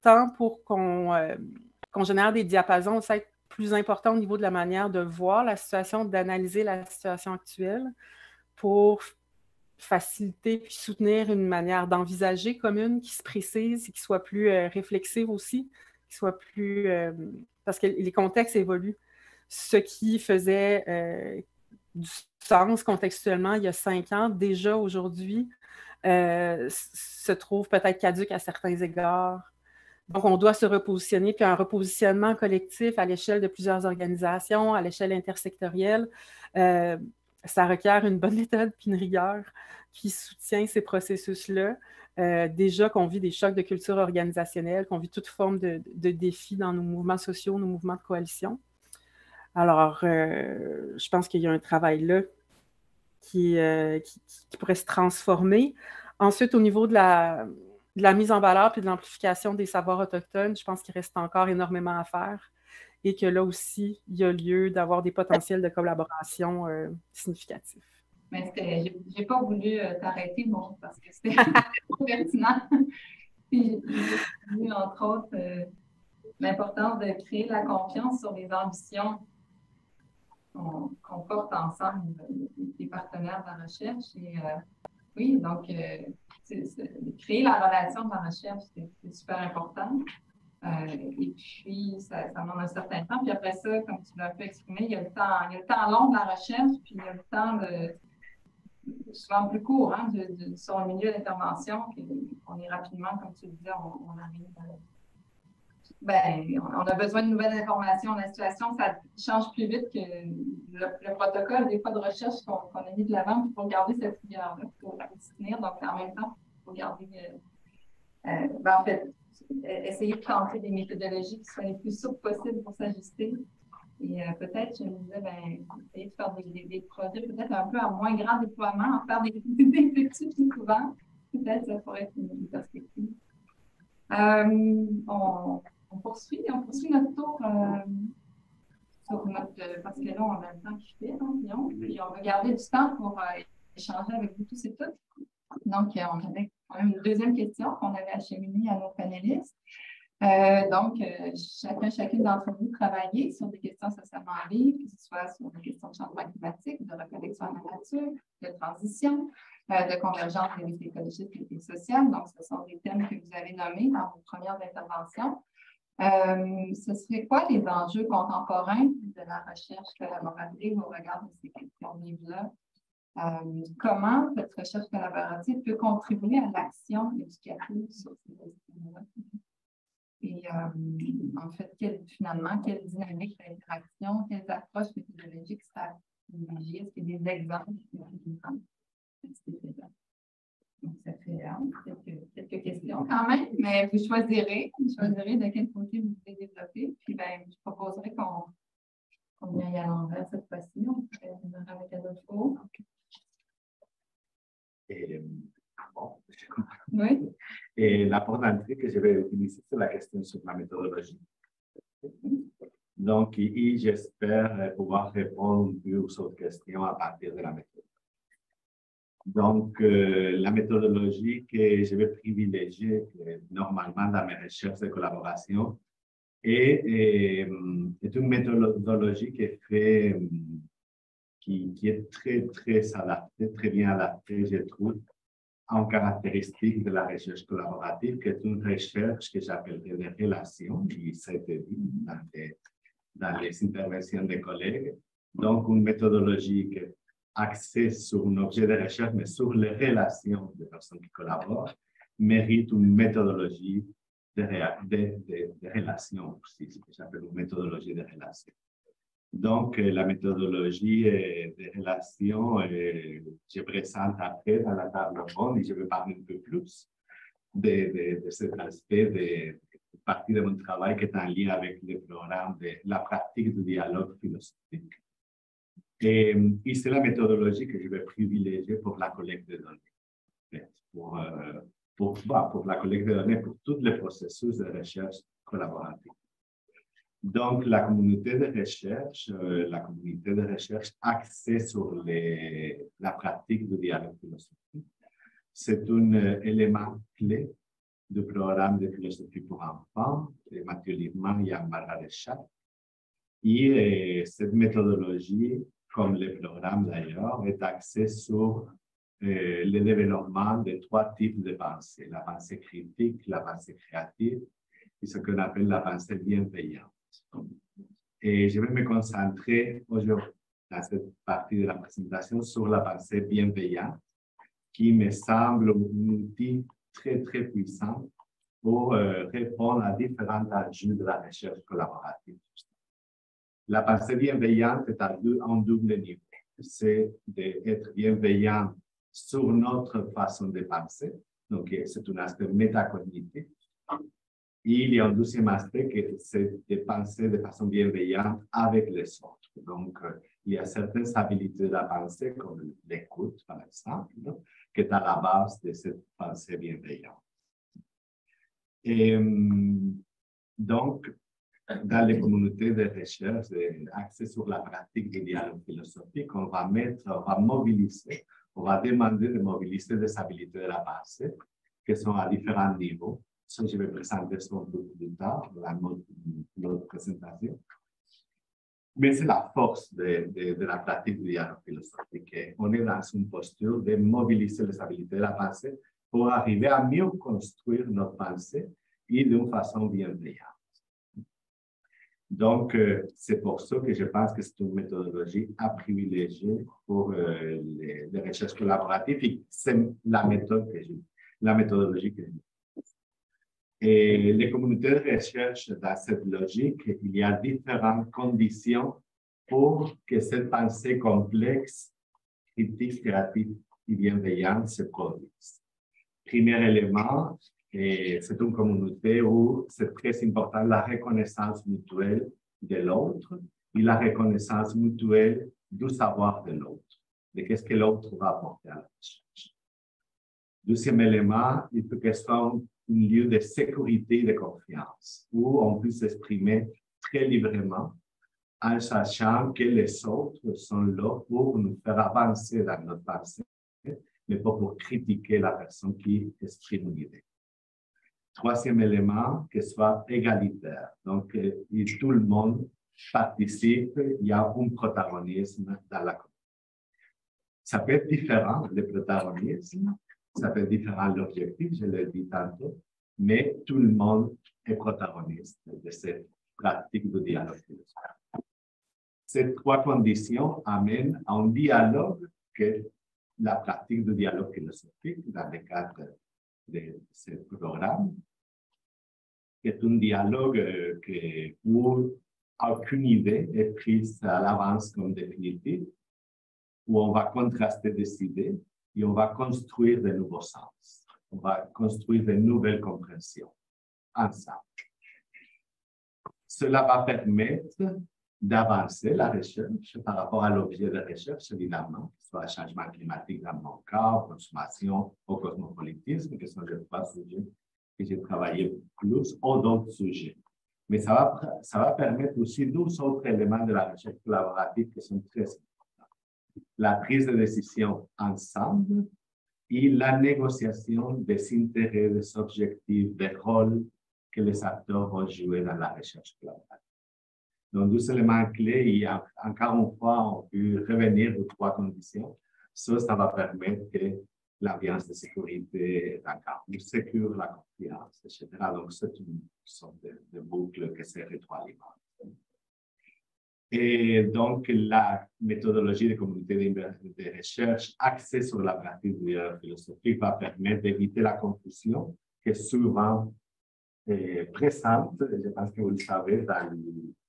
S7: tant pour qu'on génère des diapasons plus important au niveau de la manière de voir la situation, d'analyser la situation actuelle pour faciliter puis soutenir une manière d'envisager commune qui se précise et qui soit plus réflexive aussi, qui soit plus... parce que les contextes évoluent. Ce qui faisait du sens contextuellement il y a 5 ans, déjà aujourd'hui, se trouve peut-être caduque à certains égards. Donc, on doit se repositionner, puis un repositionnement collectif à l'échelle de plusieurs organisations, à l'échelle intersectorielle, ça requiert une bonne méthode puis une rigueur qui soutient ces processus-là. Déjà qu'on vit des chocs de culture organisationnelle, qu'on vit toute forme de défis dans nos mouvements sociaux, nos mouvements de coalition. Alors, je pense qu'il y a un travail là qui pourrait se transformer. Ensuite, au niveau de la mise en valeur puis de l'amplification des savoirs autochtones, je pense qu'il reste encore énormément à faire et que là aussi, il y a lieu d'avoir des potentiels de collaboration significatifs.
S3: Mais je n'ai pas voulu t'arrêter, bon, parce que c'était trop pertinent. Puis j'ai vu, entre autres, l'importance de créer la confiance sur les ambitions qu'on porte ensemble, les partenaires de la recherche. Et oui, donc, créer la relation de la recherche, c'est super important. Et puis, ça demande un certain temps. Puis après ça, comme tu l'as fait exprimer, il y a le temps long de la recherche, puis il y a le temps souvent plus court, hein, sur le milieu d'intervention. On est rapidement, comme tu le disais, on arrive. On a besoin de nouvelles informations. La situation, ça change plus vite que le protocole, des fois, de recherche qu'on a mis de l'avant pour garder cette rigueur-là, pour s'y tenir. Donc, en même temps, il faut garder. En fait, essayer de tenter des méthodologies qui soient les plus souples possibles pour s'ajuster. Et peut-être, je me disais, essayer de faire des projets peut-être un peu à moins grand déploiement, en faire des études plus souvent. Peut-être ça pourrait être une perspective. On poursuit notre tour sur notre. Parce que là, on a le temps qui fait, hein, puis on va garder du temps pour échanger avec vous tous et toutes. Donc, on avait quand même une deuxième question qu'on avait acheminée à nos panélistes. Donc, chacune d'entre vous travaillez sur des questions socialement vives, que ce soit sur des questions de changement climatique, de reconnexion à la nature, de transition, de convergence des luttes écologiques et sociales. Donc, ce sont des thèmes que vous avez nommés dans vos premières interventions. Ce serait quoi les enjeux contemporains de la recherche collaborative au regard de ces questions vives-là? Comment cette recherche collaborative peut contribuer à l'action éducative sur ces questions-là? Et en fait, finalement, quelle dynamique d'interaction, quelles approches méthodologiques seraient privilégiées? Est-ce qu'il y a des exemples? Donc, ça fait quelques questions quand même, mais vous choisirez de quel côté vous voulez développer. Puis, je proposerais qu'on vienne à l'envers cette fois-ci. On peut démarrer avec Adolfo.
S6: Bon, je comprends.
S3: Oui.
S6: Et la porte d'entrée que je vais utiliser, c'est la question sur la méthodologie. Donc, j'espère pouvoir répondre aux autres questions à partir de la méthode. Donc, la méthodologie que je vais privilégier normalement dans mes recherches de collaboration est une méthodologie qui est très adaptée, très bien adaptée, je trouve, en caractéristique de la recherche collaborative, qui est une recherche que j'appellerais des relations, qui s'est dit dans les interventions des collègues. Donc, une méthodologie qui est axée sur un objet de recherche, mais sur les relations des personnes qui collaborent, mérite une méthodologie de relations aussi, ce que j'appelle une méthodologie de relations. Donc, la méthodologie des relations, je présente après dans la table ronde et je vais parler un peu plus de cet aspect de partie de mon travail qui est en lien avec le programme de la pratique du dialogue philosophique. Et c'est la méthodologie que je vais privilégier pour la collecte de données. Pour la collecte de données, pour tous les processus de recherche collaborative. Donc, la communauté de recherche axée sur la pratique du dialogue philosophique, c'est un élément clé du programme de philosophie pour enfants de Mathieu Livman et Ambara Rechat. Et cette méthodologie, comme les programmes d'ailleurs, est axée sur le développement de 3 types de pensée. La pensée critique, la pensée créative et ce qu'on appelle la pensée bienveillante. Et je vais me concentrer aujourd'hui, dans cette partie de la présentation, sur la pensée bienveillante, qui me semble un outil très, très puissant pour répondre à différents enjeux de la recherche collaborative. La pensée bienveillante est en double niveau. C'est d'être bienveillant sur notre façon de penser. Donc, c'est un aspect métacognitif. Il y a un deuxième aspect que c'est de penser de façon bienveillante avec les autres. Donc, il y a certaines habilités de la pensée, comme l'écoute, par exemple, qui est à la base de cette pensée bienveillante. Et donc, dans les communautés de recherche axées sur la pratique du dialogue philosophique, on va mobiliser, on va demander de mobiliser des habilités de la pensée qui sont à différents niveaux. Ça, je vais présenter ça un peu plus tard dans notre présentation. Mais c'est la force de la pratique du dialogue philosophique. On est dans une posture de mobiliser les habilités de la pensée pour arriver à mieux construire notre pensée et d'une façon bienveillante. Donc, c'est pour ça que je pense que c'est une méthodologie à privilégier pour les recherches collaboratives et c'est la méthodologie que j'ai. Et les communautés de recherche, dans cette logique, il y a différentes conditions pour que cette pensée complexe, critique, créative et bienveillante se produise. Premier élément, c'est une communauté où c'est très important la reconnaissance mutuelle de l'autre et la reconnaissance mutuelle du savoir de l'autre, de qu'est-ce que l'autre va apporter à la recherche. Deuxième élément, il faut que ce soit un lieu de sécurité et de confiance, où on puisse s'exprimer très librement en sachant que les autres sont là pour nous faire avancer dans notre pensée, mais pas pour critiquer la personne qui exprime une idée. Troisième élément, que ce soit égalitaire. Donc, tout le monde participe, il y a un protagonisme dans la communauté. Ça peut être différent, le protagonisme, ça peut être différent l'objectif, je l'ai dit tantôt, mais tout le monde est protagoniste de cette pratique de dialogue philosophique. Ces 3 conditions amènent à un dialogue que la pratique de dialogue philosophique, dans le cadre de ce programme, est un dialogue où aucune idée est prise à l'avance comme définitive, où on va contraster des idées et on va construire de nouveaux sens. On va construire de nouvelles compréhensions ensemble. Cela va permettre d'avancer la recherche par rapport à l'objet de recherche, évidemment, que ce soit le changement climatique dans mon cas, consommation, ou cosmopolitisme, qui sont les 3 sujets que j'ai travaillé plus, ou d'autres sujets. Mais ça va permettre aussi 12 autres éléments de la recherche collaborative qui sont très importants. La prise de décision ensemble et la négociation des intérêts, des objectifs, des rôles que les acteurs vont jouer dans la recherche collaborative. Donc, 12 éléments clés, et encore une fois, on peut revenir aux 3 conditions. Ça va permettre que l'ambiance de sécurité est encore plus sécure, la confiance, etc. Donc, c'est une sorte de boucle qui se rétroalimente. Et donc, la méthodologie des communautés de recherche axée sur la pratique de la philosophie va permettre d'éviter la confusion qui est souvent présente, je pense que vous le savez, dans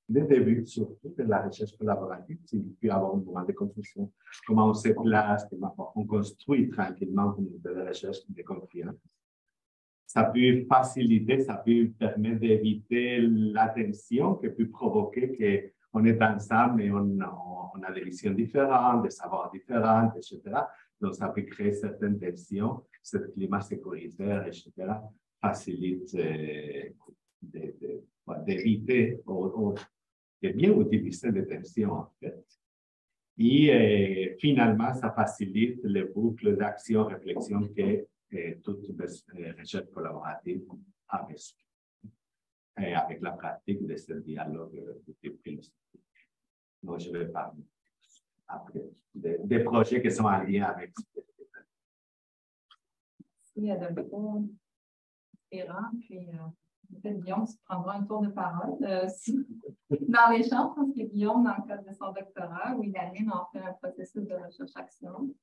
S6: le début surtout de la recherche collaborative, il peut y avoir un moment de confusion, comment on se place, comment on construit tranquillement une communauté de recherche de confiance. Ça peut faciliter, ça peut permettre d'éviter la tension qui peut provoquer qu'on est ensemble et on a des visions différentes, des savoirs différents, etc. Donc, ça peut créer certaines tensions, ce climat sécuritaire, etc. facilite d'éviter ou de bien utiliser les tensions, en fait. Et finalement, ça facilite les boucles d'action-réflexion que toute recherche collaborative a besoin avec la pratique de ce dialogue de type philosophique. moi, je vais parler après des projets qui sont en lien avec ça.
S3: Il y a de beaux inspirants, puis peut-être Guillaume prendra un tour de parole dans l'échange, parce que Guillaume, dans le cadre de son doctorat, où il anime en fait un processus de recherche-action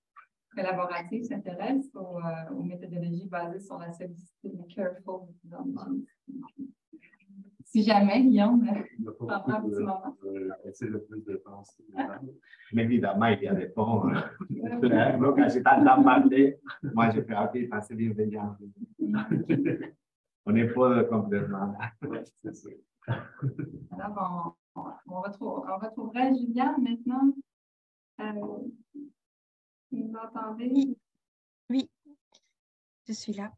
S3: collaborative, s'intéresse aux méthodologies basées sur la sollicitude du careful. Si jamais, Guillaume, prendra un petit moment.
S6: C'est le plus de temps. Mais évidemment, il y a des ponts. Donc, quand j'ai pas le temps de parler, moi, j'ai fait OK, passer bienveillant. On n'est pas complètement là.
S3: Alors, on retrouverait Juliane maintenant. Vous m'entendez?
S5: Oui, je suis là.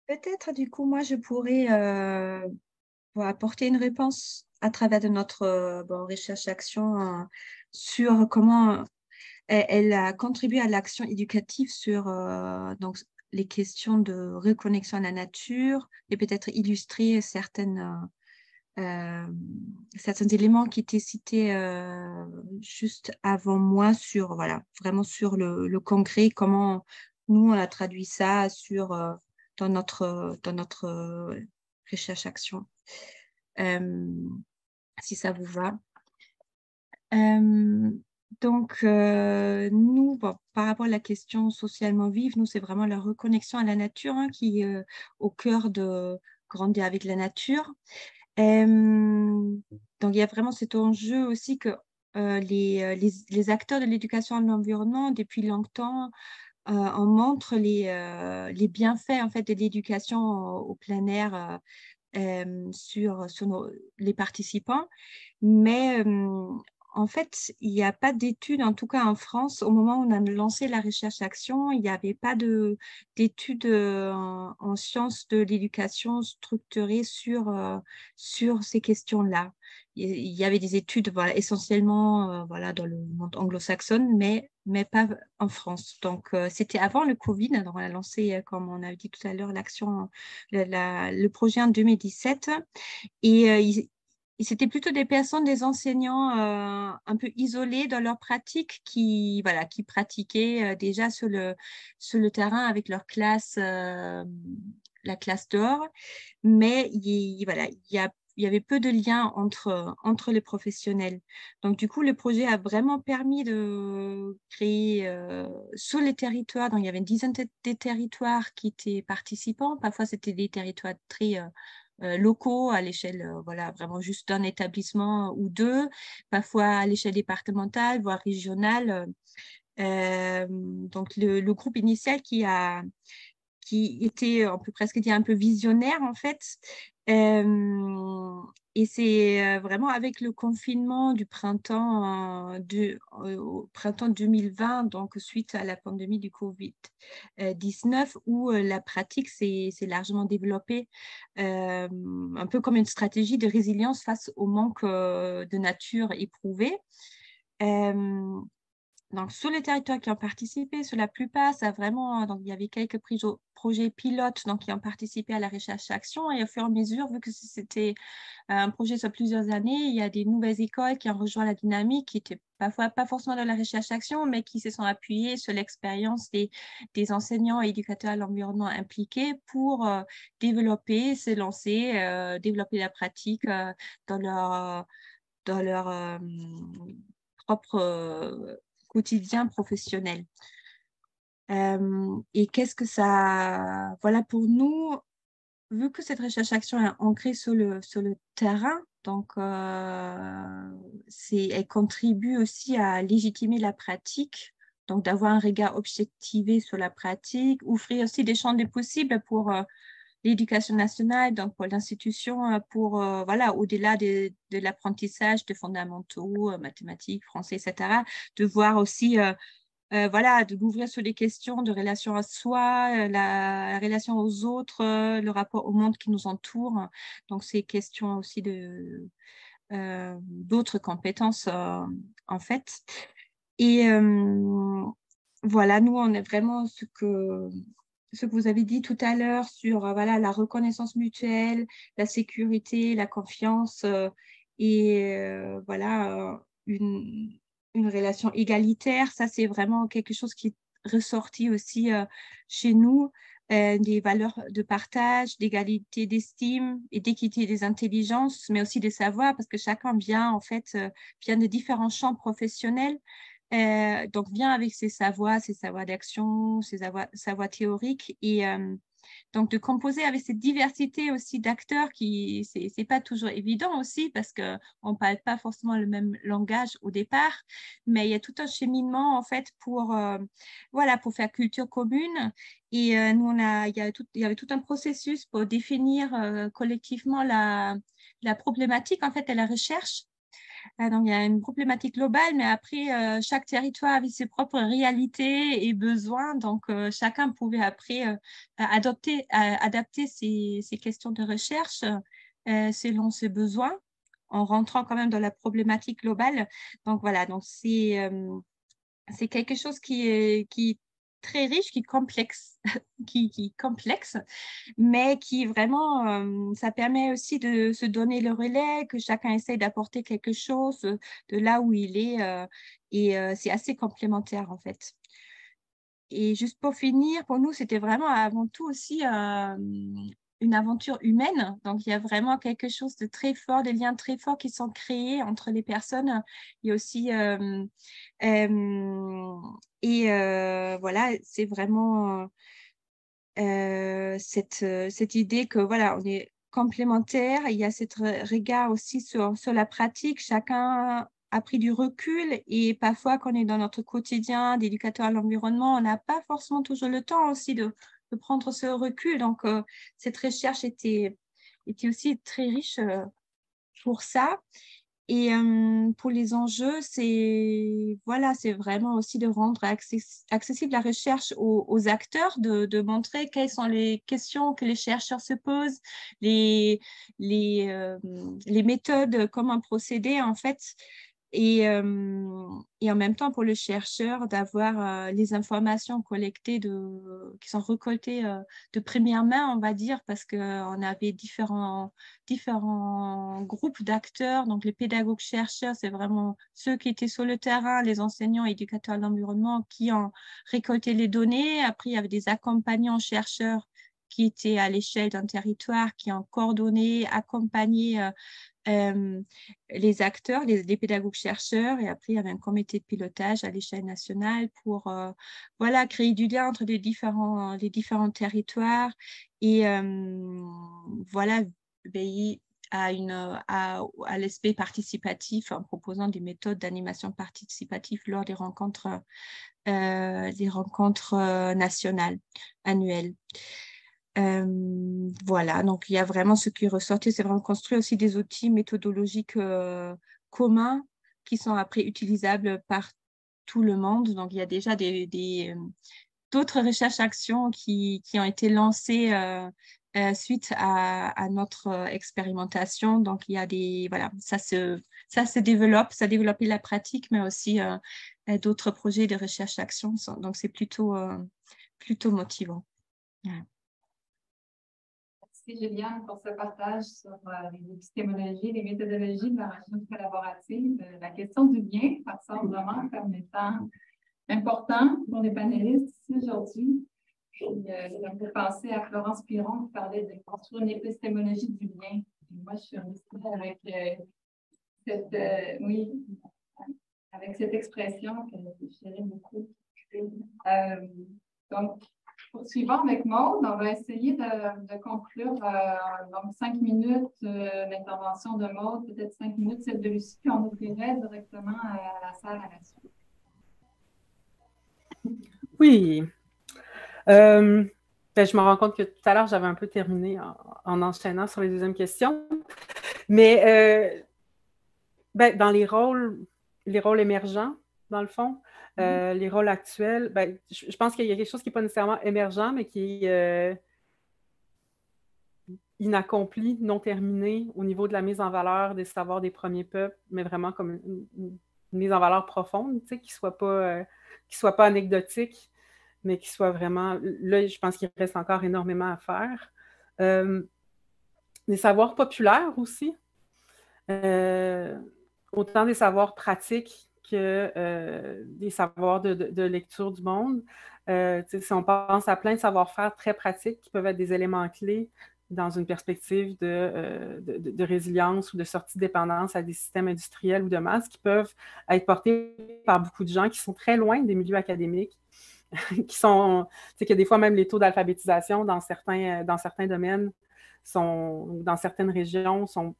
S5: Peut-être, du coup, moi, je pourrais apporter une réponse à travers de notre recherche-action sur comment elle a contribué à l'action éducative sur donc, les questions de reconnexion à la nature et peut-être illustrer certains éléments qui étaient cités juste avant moi sur, voilà, vraiment sur le concret, comment nous, on a traduit ça dans notre recherche-action. Si ça vous va. Donc, nous, par rapport à la question socialement vive, nous, c'est vraiment la reconnexion à la nature qui est au cœur de grandir avec la nature. Donc, il y a vraiment cet enjeu aussi que les acteurs de l'éducation à l'environnement, depuis longtemps, on montre les bienfaits en fait, de l'éducation au plein air sur les participants. Mais en fait, il n'y a pas d'études, en tout cas en France, au moment où on a lancé la recherche-action, il n'y avait pas d'études en sciences de l'éducation structurées sur ces questions-là. Il y avait des études essentiellement dans le monde anglo-saxon, mais pas en France. Donc, c'était avant le Covid. Donc, on a lancé, comme on a dit tout à l'heure, le projet en 2017. Et c'était plutôt des personnes, des enseignants un peu isolés dans leur pratique qui pratiquaient déjà sur le terrain avec leur classe, la classe dehors. Mais il y avait peu de liens entre les professionnels. Donc, du coup, le projet a vraiment permis de créer sur les territoires. Donc, il y avait une dizaine de territoires qui étaient participants. Parfois, c'était des territoires très locaux à l'échelle vraiment juste d'un établissement ou deux, parfois à l'échelle départementale, voire régionale. Donc, le groupe initial qui était, on peut presque dire, un peu visionnaire, en fait. Et c'est vraiment avec le confinement du printemps, au printemps 2020, donc suite à la pandémie du Covid-19, où la pratique s'est largement développée, un peu comme une stratégie de résilience face au manque de nature éprouvé. Donc, sur les territoires qui ont participé, sur la plupart, ça vraiment, donc il y avait quelques projets pilotes donc, qui ont participé à la recherche-action et au fur et à mesure, vu que c'était un projet sur plusieurs années, il y a des nouvelles écoles qui ont rejoint la dynamique, qui n'étaient parfois pas forcément dans la recherche-action, mais qui se sont appuyées sur l'expérience des enseignants et éducateurs à l'environnement impliqués pour développer, se lancer, développer la pratique dans leur propre quotidien professionnel. Et qu'est-ce que ça... Voilà, pour nous, vu que cette recherche-action est ancrée sur le terrain, donc elle contribue aussi à légitimer la pratique, donc d'avoir un regard objectivé sur la pratique, offrir aussi des champs des possibles pour l'éducation nationale, donc pour l'institution, pour, au-delà de l'apprentissage de fondamentaux, mathématiques, français, etc., de voir aussi, de l'ouvrir sur des questions de relation à soi, la relation aux autres, le rapport au monde qui nous entoure. Donc, c'est question aussi d'autres compétences, en fait. Et voilà, nous, on est vraiment ce que vous avez dit tout à l'heure sur la reconnaissance mutuelle, la sécurité, la confiance et voilà, une relation égalitaire. Ça, c'est vraiment quelque chose qui est ressorti aussi chez nous, des valeurs de partage, d'égalité d'estime et d'équité des intelligences, mais aussi des savoirs, parce que chacun vient, en fait, vient de différents champs professionnels. Donc, vient avec ses savoirs d'action, ses savoirs théoriques, et donc de composer avec cette diversité aussi d'acteurs qui, c'est pas toujours évident aussi parce qu'on ne parle pas forcément le même langage au départ, mais il y a tout un cheminement en fait pour, voilà, pour faire culture commune. Et nous, il y avait tout un processus pour définir collectivement la problématique en fait de la recherche. Donc, il y a une problématique globale, mais après, chaque territoire avait ses propres réalités et besoins. Donc, chacun pouvait après adapter ses questions de recherche selon ses besoins, en rentrant quand même dans la problématique globale. Donc, voilà, donc c'est quelque chose qui est très riche, qui est complexe, qui est complexe, mais qui vraiment, ça permet aussi de se donner le relais, que chacun essaye d'apporter quelque chose de là où il est, et c'est assez complémentaire en fait. Et juste pour finir, pour nous, c'était vraiment avant tout aussi une aventure humaine. Donc, il y a vraiment quelque chose de très fort, des liens très forts qui sont créés entre les personnes. Il y a aussi, voilà, c'est vraiment cette idée que, voilà, on est complémentaires. Il y a cet regard aussi sur la pratique. Chacun a pris du recul et parfois, quand on est dans notre quotidien d'éducateur à l'environnement, on n'a pas forcément toujours le temps aussi de prendre ce recul. Donc, cette recherche était aussi très riche pour ça. Et pour les enjeux, c'est vraiment aussi de rendre accessible la recherche aux acteurs, de montrer quelles sont les questions que les chercheurs se posent, les méthodes, comment procéder en fait. Et en même temps, pour le chercheur, d'avoir les informations collectées, qui sont récoltées de première main, on va dire, parce qu'on avait différents groupes d'acteurs. Donc, les pédagogues chercheurs, c'est vraiment ceux qui étaient sur le terrain, les enseignants, éducateurs de l'environnement qui ont récolté les données. Après, il y avait des accompagnants chercheurs qui étaient à l'échelle d'un territoire, qui ont coordonné, accompagné les acteurs, les pédagogues chercheurs, et après il y avait un comité de pilotage à l'échelle nationale pour voilà, créer du lien entre les différents territoires et voilà, veiller à l'aspect participatif en proposant des méthodes d'animation participative lors des rencontres nationales annuelles. Voilà, donc il y a vraiment ce qui est ressorti, c'est vraiment construire aussi des outils méthodologiques communs qui sont après utilisables par tout le monde. Donc il y a déjà d'autres recherches-actions qui ont été lancées suite à notre expérimentation. Donc il y a voilà, ça se développe, ça a développé la pratique, mais aussi d'autres projets de recherche-action. Donc c'est plutôt motivant. Ouais.
S3: Merci Juliane pour ce partage sur les épistémologies, les méthodologies de la recherche collaborative. La question du lien, ça ressort vraiment comme étant important pour les panélistes ici aujourd'hui. J'aimerais penser à Florence Piron qui parlait de construire une épistémologie du lien. Et moi, je suis restée avec avec cette expression que je chéris beaucoup. Donc, poursuivons avec Maude. On va essayer de conclure donc 5 minutes l'intervention de Maude, peut-être 5 minutes celle de Lucie, puis on ouvrirait directement à la salle à la suite.
S7: Oui. Je me rends compte que tout à l'heure, j'avais un peu terminé en enchaînant sur les deuxièmes questions. Mais dans les rôles émergents, dans le fond, les rôles actuels, je pense qu'il y a quelque chose qui n'est pas nécessairement émergent, mais qui est inaccompli, non terminé au niveau de la mise en valeur des savoirs des premiers peuples, mais vraiment comme une mise en valeur profonde, qui ne soit pas anecdotique, mais qui soit vraiment... Là, je pense qu'il reste encore énormément à faire. Des savoirs populaires aussi. autant des savoirs pratiques que des savoirs de lecture du monde. Si on pense à plein de savoir-faire très pratiques qui peuvent être des éléments clés dans une perspective de résilience ou de sortie de dépendance à des systèmes industriels ou de masse qui peuvent être portés par beaucoup de gens qui sont très loin des milieux académiques, qui sont, que des fois même les taux d'alphabétisation dans certains domaines dans certaines régions font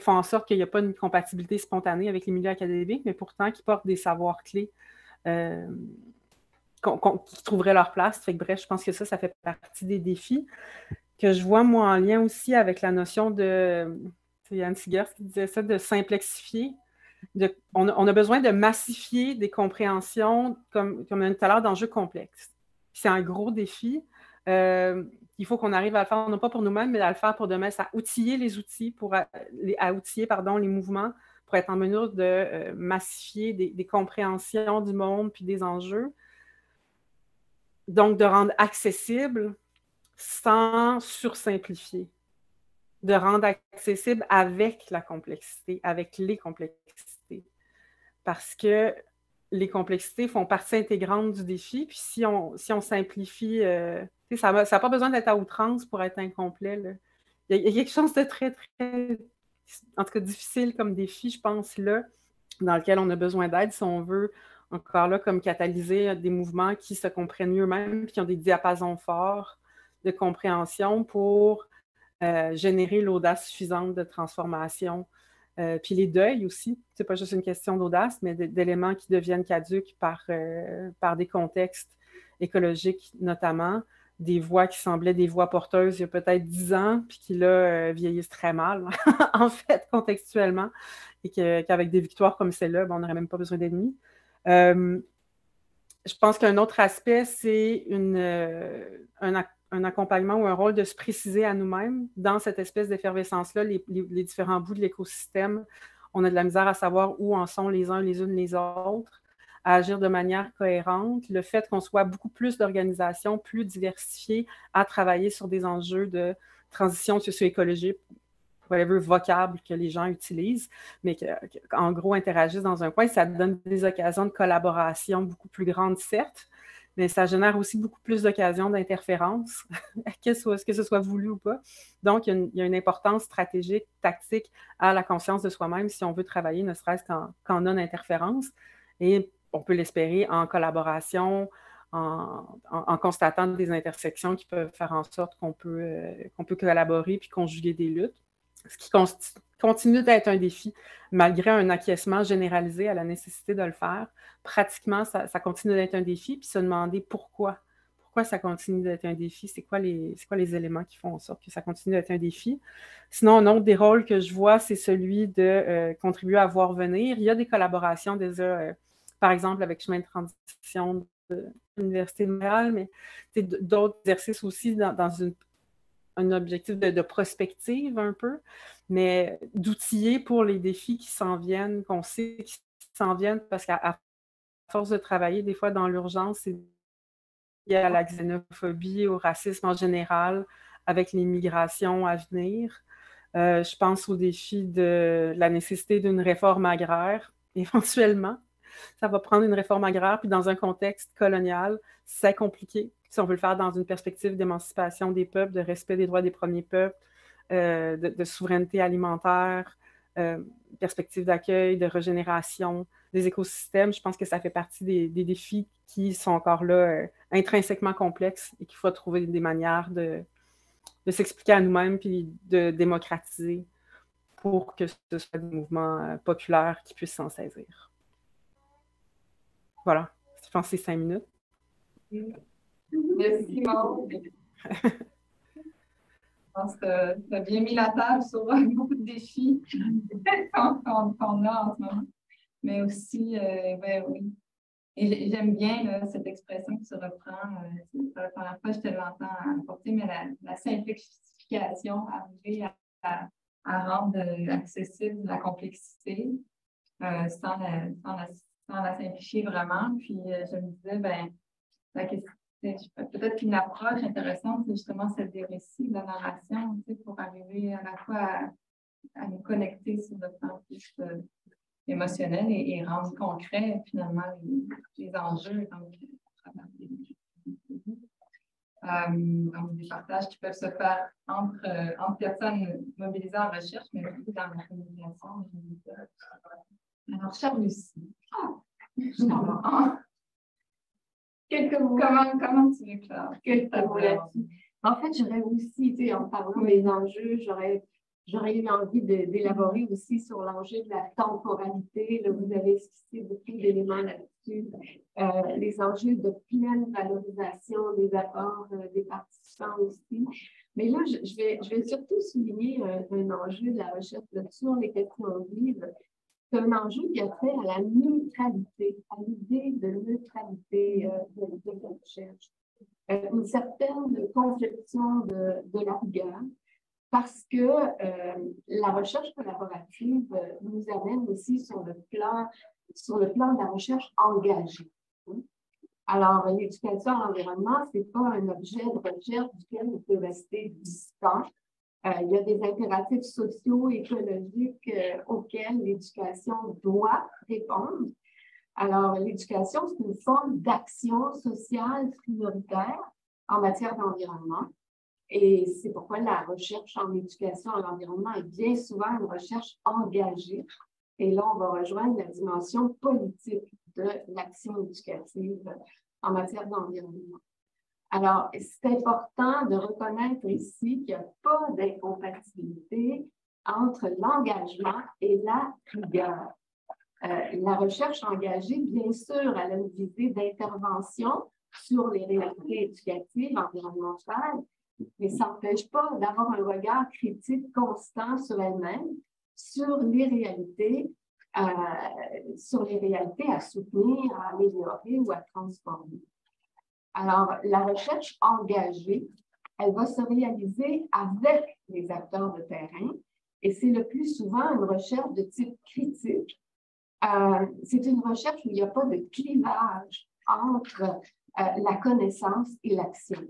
S7: en sorte qu'il n'y a pas une compatibilité spontanée avec les milieux académiques, mais pourtant qui portent des savoirs clés qui trouveraient leur place. Bref, je pense que ça fait partie des défis que je vois, moi, en lien aussi avec la notion de, c'est Yann Sigers qui disait ça, de simplexifier. On a besoin de massifier des compréhensions, comme on a dit tout à l'heure, d'enjeux complexes. C'est un gros défi. Il faut qu'on arrive à le faire, non pas pour nous-mêmes, mais à le faire pour demain, à outiller les outils, à outiller les mouvements pour être en mesure de massifier des compréhensions du monde puis des enjeux. Donc, de rendre accessible sans sursimplifier, de rendre accessible avec la complexité, avec les complexités. Parce que les complexités font partie intégrante du défi, puis si on simplifie, ça n'a pas besoin d'être à outrance pour être incomplet. Là. Il y a quelque chose de très, très, en tout cas difficile comme défi, je pense, là, dans lequel on a besoin d'aide si on veut, encore là, comme catalyser des mouvements qui se comprennent eux-mêmes, puis qui ont des diapasons forts de compréhension pour générer l'audace suffisante de transformation. Puis les deuils aussi, c'est pas juste une question d'audace, mais d'éléments qui deviennent caduques par des contextes écologiques notamment, des voix qui semblaient des voix porteuses il y a peut-être 10 ans, puis qui là vieillissent très mal, en fait, contextuellement, et qu'avec des victoires comme celle-là, on n'aurait même pas besoin d'ennemis. Je pense qu'un autre aspect, c'est un accompagnement ou un rôle de se préciser à nous-mêmes dans cette espèce d'effervescence-là, les différents bouts de l'écosystème. On a de la misère à savoir où en sont les uns, les unes, les autres, à agir de manière cohérente. Le fait qu'on soit beaucoup plus d'organisations, plus diversifiées, à travailler sur des enjeux de transition socio-écologique, whatever vocable que les gens utilisent, mais qu'en gros interagissent dans un coin, ça donne des occasions de collaboration beaucoup plus grandes, certes, mais ça génère aussi beaucoup plus d'occasions d'interférence, que ce soit voulu ou pas. Donc, il y a une importance stratégique, tactique à la conscience de soi-même si on veut travailler, ne serait-ce qu'en non-interférence. Et on peut l'espérer en collaboration, en constatant des intersections qui peuvent faire en sorte qu'on peut collaborer puis conjuguer des luttes. Ce qui continue d'être un défi, malgré un acquiescement généralisé à la nécessité de le faire. Pratiquement, ça continue d'être un défi, puis se demander pourquoi. Pourquoi ça continue d'être un défi? C'est quoi les éléments qui font en sorte que ça continue d'être un défi? Sinon, un autre des rôles que je vois, c'est celui de contribuer à voir venir. Il y a des collaborations déjà, par exemple, avec Chemin de transition de l'Université de Montréal, mais d'autres exercices aussi dans un objectif de prospective un peu, mais d'outiller pour les défis qui s'en viennent, qu'on sait qui s'en viennent, parce qu'à force de travailler, des fois, dans l'urgence, c'est lié à la xénophobie, au racisme en général, avec les migrations à venir. Je pense au défi de la nécessité d'une réforme agraire, éventuellement. Ça va prendre une réforme agraire, puis dans un contexte colonial, c'est compliqué. Si on veut le faire dans une perspective d'émancipation des peuples, de respect des droits des premiers peuples, de souveraineté alimentaire, perspective d'accueil, de régénération des écosystèmes, je pense que ça fait partie des défis qui sont encore là intrinsèquement complexes et qu'il faut trouver des manières de s'expliquer à nous-mêmes puis de démocratiser pour que ce soit des mouvements populaires qui puissent s'en saisir. Voilà, je pense que c'est 5 minutes.
S3: Merci, Maud. Je pense que tu as bien mis la table sur beaucoup de défis qu'on a en ce moment. Mais aussi, ben oui. Et j'aime bien là, cette expression que tu reprends. C'est la première fois que je te l'entends apporter, mais la simplification, arriver à rendre accessible la complexité sans la simplifier vraiment. Puis je me disais, ben, peut-être qu'une approche intéressante, c'est justement celle des récits, de la narration, pour arriver à la fois à nous connecter sur le plan plus émotionnel et rendre concret finalement les enjeux donc, à travers donc des partages qui peuvent se faire entre personnes mobilisées en recherche, mais aussi dans la communication. Alors, chère Lucie,
S4: quelques mots.
S3: Comment tu l'éclaires?
S4: Quelques mots là-dessus. En fait, j'aurais aussi, tu sais, en parlant des enjeux, j'aurais eu envie d'élaborer aussi sur l'enjeu de la temporalité. Là, vous avez esquissé beaucoup d'éléments là-dessus. Les enjeux de pleine valorisation des apports des participants aussi. Mais là, je vais surtout souligner un enjeu de la recherche sur les questions vives. C'est un enjeu qui a trait à la neutralité, à l'idée de neutralité de la recherche. Une certaine conception de la rigueur, parce que la recherche collaborative nous amène aussi sur le plan de la recherche engagée. Alors, l'éducation à l'environnement, ce n'est pas un objet de recherche duquel on peut rester distant. Il y a des impératifs sociaux, écologiques auxquels l'éducation doit répondre. Alors, l'éducation, c'est une forme d'action sociale prioritaire en matière d'environnement. Et c'est pourquoi la recherche en éducation à l'environnement est bien souvent une recherche engagée. Et là, on va rejoindre la dimension politique de l'action éducative en matière d'environnement. Alors, c'est important de reconnaître ici qu'il n'y a pas d'incompatibilité entre l'engagement et la rigueur. La recherche engagée, bien sûr, elle a une visée d'intervention sur les réalités éducatives, environnementales, mais ça n'empêche pas d'avoir un regard critique constant sur elle-même, sur les réalités à soutenir, à améliorer ou à transformer. Alors, la recherche engagée, elle va se réaliser avec les acteurs de terrain et c'est le plus souvent une recherche de type critique. C'est une recherche où il n'y a pas de clivage entre la connaissance et l'action.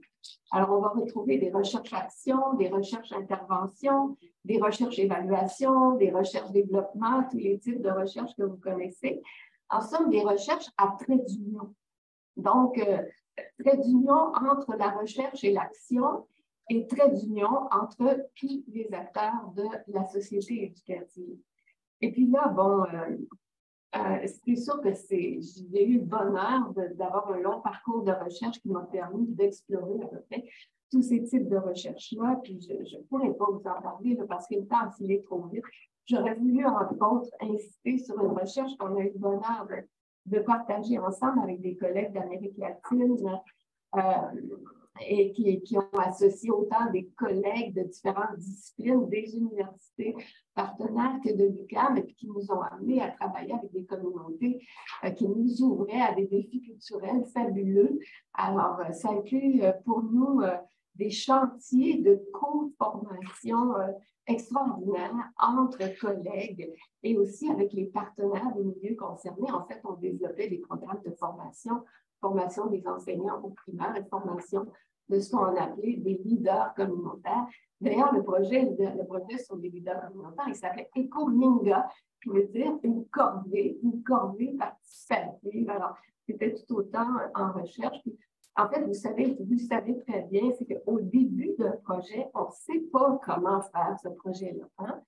S4: Alors, on va retrouver des recherches-actions, des recherches-interventions, des recherches-évaluation, des recherches-développement, tous les types de recherches que vous connaissez. En somme, des recherches à trait d'union. Donc, trait d'union entre la recherche et l'action et trait d'union entre tous les acteurs de la société éducative. Et puis là, bon, c'est sûr que j'ai eu le bonheur d'avoir un long parcours de recherche qui m'a permis d'explorer à peu près tous ces types de recherches-là. Puis je ne pourrais pas vous en parler là, parce que le temps s'il trop vite. J'aurais voulu, en contre, insister sur une recherche qu'on a eu le bonheur de partager ensemble avec des collègues d'Amérique latine et qui ont associé autant des collègues de différentes disciplines, des universités partenaires que de l'UQAM, et qui nous ont amenés à travailler avec des communautés qui nous ouvraient à des défis culturels fabuleux. Alors, ça inclut pour nous des chantiers de co-formation extraordinaires entre collègues et aussi avec les partenaires des milieux concernés. En fait, on développait des programmes de formation des enseignants au primaire et formation de ce qu'on appelait des leaders communautaires. D'ailleurs, le projet sur les leaders communautaires, il s'appelait EcoMinga, qui veut dire une corvée participative. Alors, c'était tout autant en recherche. Puis, en fait, vous savez très bien, c'est qu'au début d'un projet, on ne sait pas comment faire ce projet-là. Hein?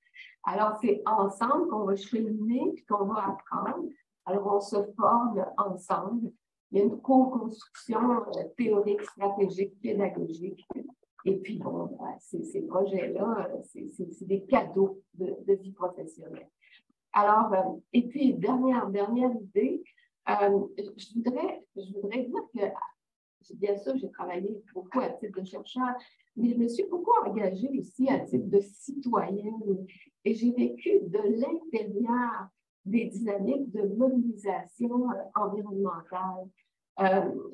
S4: Alors, c'est ensemble qu'on va cheminer et qu'on va apprendre. Alors, on se forme ensemble. Il y a une co-construction théorique, stratégique, pédagogique. Et puis, bon, ces projets-là, c'est des cadeaux de vie professionnelle. Alors, et puis, dernière idée, je voudrais dire que, bien sûr, j'ai travaillé beaucoup à titre de chercheur, mais je me suis beaucoup engagée aussi à titre de citoyenne. Et j'ai vécu de l'intérieur des dynamiques de mobilisation environnementale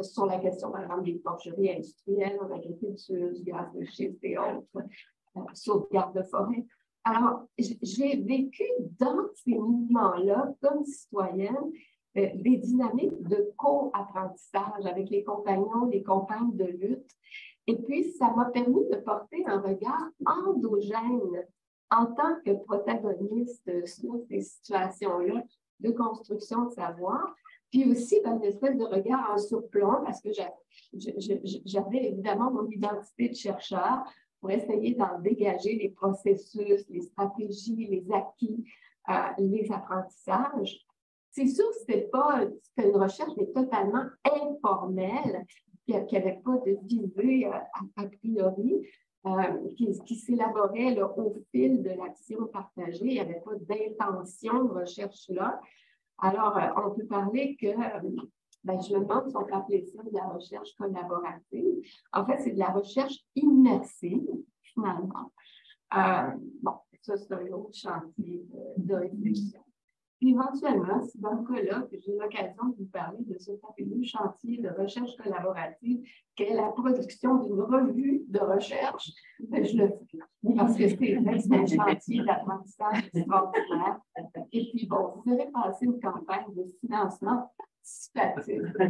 S4: sur la question, par exemple, des forgeries industrielles, en agriculture, du gaz de schiste et autres, sauvegarde de forêt. Alors, j'ai vécu dans ces mouvements-là, comme citoyenne, des dynamiques de co-apprentissage avec les compagnons, les compagnes de lutte. Et puis, ça m'a permis de porter un regard endogène en tant que protagoniste sur ces situations-là de construction de savoir, puis aussi une espèce de regard en surplomb, parce que j'avais évidemment mon identité de chercheur pour essayer d'en dégager les processus, les stratégies, les acquis, les apprentissages. C'est sûr que c'était une recherche mais totalement informelle, qui n'avait pas de visée a priori, qui s'élaborait au fil de l'action partagée. Il n'y avait pas d'intention de recherche là. Alors, on peut parler que, je me demande si on peut appeler ça de la recherche collaborative. En fait, c'est de la recherche immersive, finalement. Bon, ça, c'est un autre chantier de réflexion. Puis éventuellement, c'est dans ce cas-là que j'ai l'occasion de vous parler de ce fabuleux chantier de recherche collaborative qu'est la production d'une revue de recherche. Je le fais parce que c'est un chantier d'apprentissage extraordinaire. Et puis, bon, vous verrez passer une campagne de financement participatif. C'est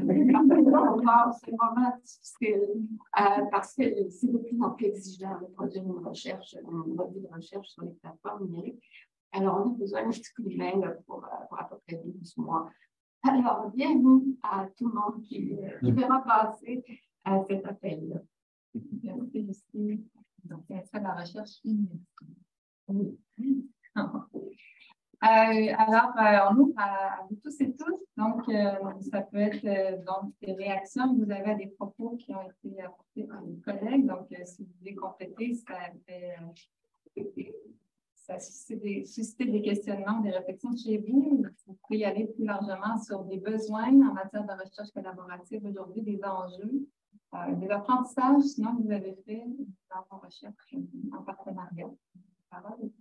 S4: vraiment difficile parce que c'est de plus en plus exigeant de produire une revue de recherche sur les plateformes numériques. Alors, on a besoin d'un petit coup de main pour à peu près 12 mois. Alors, bienvenue à tout le monde qui verra passer à cet appel-là.
S3: Merci, Lucie. Donc, c'est ça la recherche immersive. Oui. Alors, on ouvre à vous tous et toutes. Donc, ça peut être donc, des réactions que vous avez à des propos qui ont été apportés par les collègues. Donc, si vous voulez compléter, ça susciter des questionnements, des réflexions chez vous. Vous pouvez y aller plus largement sur des besoins en matière de recherche collaborative aujourd'hui, des enjeux, des apprentissages, sinon vous avez fait dans vos recherches en partenariat. La parole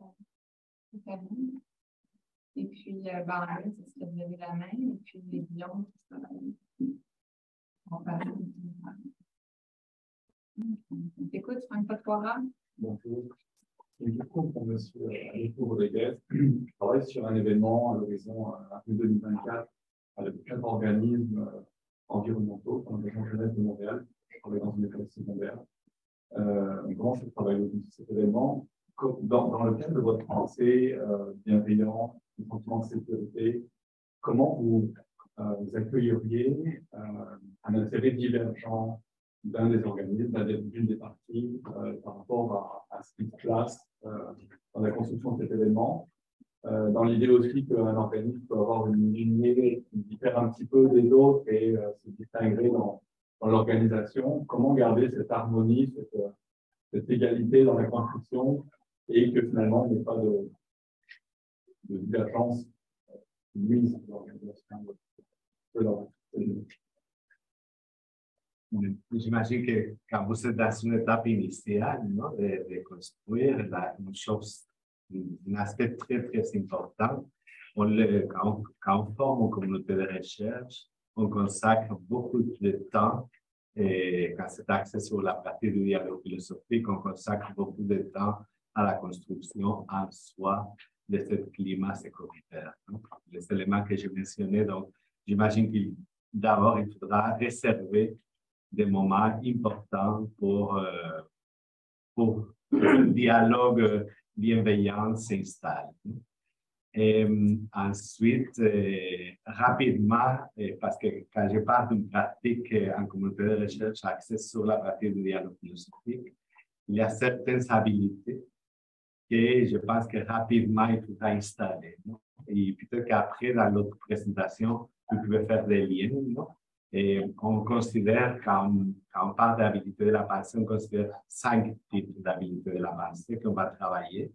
S3: est à vous. Et puis, Barney, c'est ce que vous avez la main, et puis les Guillaume, on parle. On t'écoute, Franck Potvora.
S8: Bonjour. Et du coup, pour M. Rodriguez, je travaille sur un événement à l'horizon 2024 avec 4 organismes environnementaux dans la région jeunesse de Montréal. Je travaille dans une école secondaire. Comment je travaille autour de cet événement? Dans le cadre de votre pensée bienveillante, du sentiment de sécurité, comment vous accueilleriez un intérêt divergent d'un des organismes, d'une des parties, par rapport à ce qui se place dans la construction de cet événement, dans l'idée aussi qu'un organisme peut avoir une lignée qui diffère un petit peu des autres et se distinguer dans l'organisation. Comment garder cette harmonie, cette égalité dans la construction et que finalement il n'y ait pas de divergence nuise dans l'organisation.
S6: J'imagine que quand vous êtes dans une étape initiale, non, de construire une chose, un aspect très, très important, quand on forme une communauté de recherche, on consacre beaucoup de temps, et quand c'est axé sur la partie du dialogue philosophique, on consacre beaucoup de temps à la construction en soi de ce climat sécuritaire. Les éléments que j'ai mentionnés, donc j'imagine qu'il d'abord il faudra réserver des moments importants pour que le dialogue bienveillant s'installe. Et ensuite, rapidement, parce que quand je parle d'une pratique en communauté de recherche axée sur la pratique du dialogue philosophique, il y a certaines habilités que je pense que rapidement il faudra installer. Non? Et peut-être qu'après, dans l'autre présentation, vous pouvez faire des liens. Non? Et on considère, quand on parle d'habilité de la pensée, on considère 5 types d'habilités de la pensée qu'on va travailler.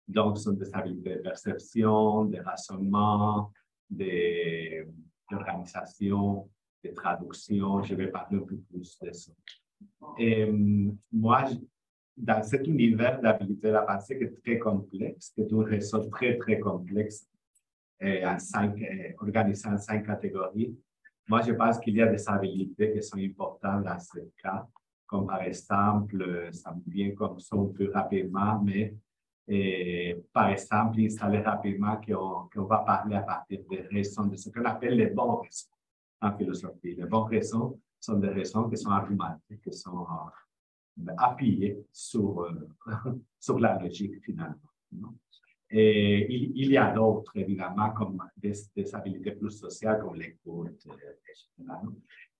S6: Donc, ce sont des habilités de perception, de raisonnement, d'organisation, de traduction. Je vais parler un peu plus de ça. Et moi, dans cet univers d'habilité de la pensée qui est très complexe, qui est un réseau très, très complexe, organisé en 5 catégories, moi, je pense qu'il y a des habilités qui sont importantes dans ce cas, comme par exemple, ça me vient comme ça un peu rapidement, mais par exemple, installer rapidement qu'on va parler à partir des raisons, de ce qu'on appelle les bonnes raisons en philosophie. Les bonnes raisons sont des raisons qui sont argumentées, qui sont appuyées sur la logique finalement. Et il y a d'autres, évidemment, comme des habiletés plus sociales, comme l'écoute, etc.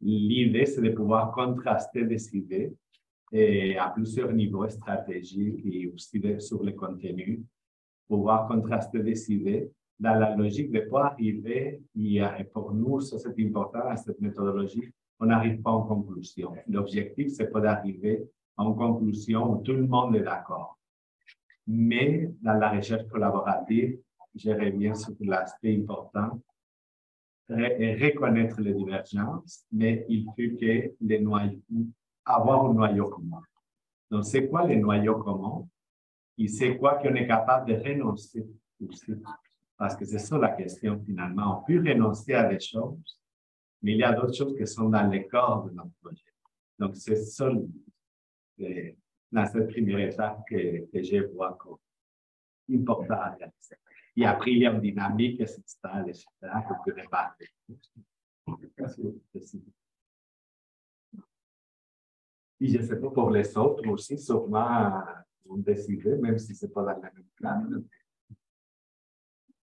S6: L'idée, c'est de pouvoir contraster des idées à plusieurs niveaux stratégiques et aussi sur le contenu, pouvoir contraster des idées dans la logique de pouvoir arriver, et pour nous, ça c'est important à cette méthodologie, on n'arrive pas en conclusion. L'objectif, c'est pas d'arriver en conclusion où tout le monde est d'accord. Mais dans la recherche collaborative, je reviens sur l'aspect important, reconnaître les divergences, mais il faut que les noyaux, avoir un noyau commun. Donc, c'est quoi les noyaux communs? Et c'est quoi qu'on est capable de renoncer aussi? Parce que c'est ça la question finalement. On peut renoncer à des choses, mais il y a d'autres choses qui sont dans le corps de notre projet. Donc, c'est ça dans cette première étape que je vois comme important à réaliser. Et après, il y a une dynamique qui s'installe, etc., qu'on peut répartir. Et je ne sais pas pour les autres aussi, sûrement, vont décider, même si ce n'est pas dans la même plan.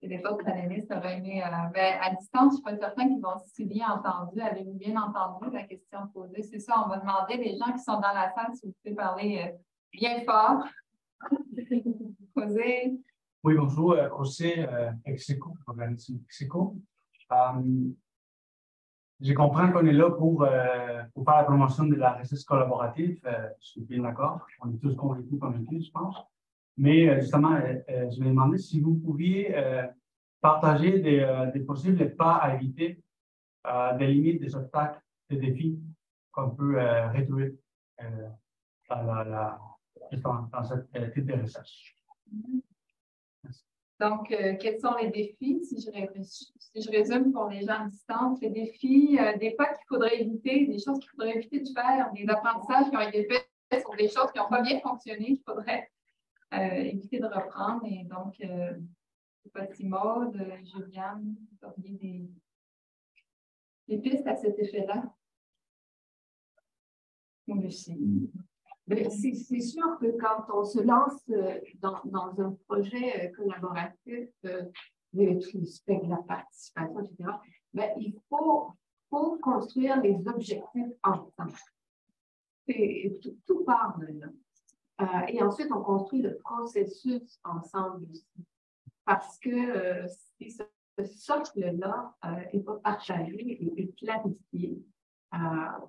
S3: Et des autres panélistes auraient aimé, mais à distance, je ne suis pas certaine qu'ils vont si bien entendu. Avez-vous bien entendu la question posée? C'est ça, on va demander les gens qui sont dans la salle si vous pouvez parler bien fort. Poser.
S9: Oui, bonjour, José Execo, organisme Execo. Je comprends qu'on est là pour faire la promotion de la recherche collaborative. Je suis bien d'accord. On est tous convaincus, je pense. Mais justement, je me demandais si vous pouviez partager des possibles pas à éviter, des limites, des obstacles, des défis qu'on peut retrouver dans cette type de recherche.
S3: Donc, quels sont les défis, si je résume pour les gens à distance, les défis, des pas qu'il faudrait éviter, des choses qu'il faudrait éviter de faire, des apprentissages qui ont été faits sur des choses qui n'ont pas bien fonctionné, qu'il faudrait éviter de reprendre. Et donc, je ne sais pas si Maud, Juliane, vous auriez des pistes à cet effet-là? Ou Lucie?
S4: C'est sûr que quand on se lance dans un projet collaboratif, tout spectre de la participation, etc., il faut construire les objectifs ensemble. Tout part de là. Et ensuite, on construit le processus ensemble aussi. Parce que si ce socle-là n'est pas partagé et clarifié,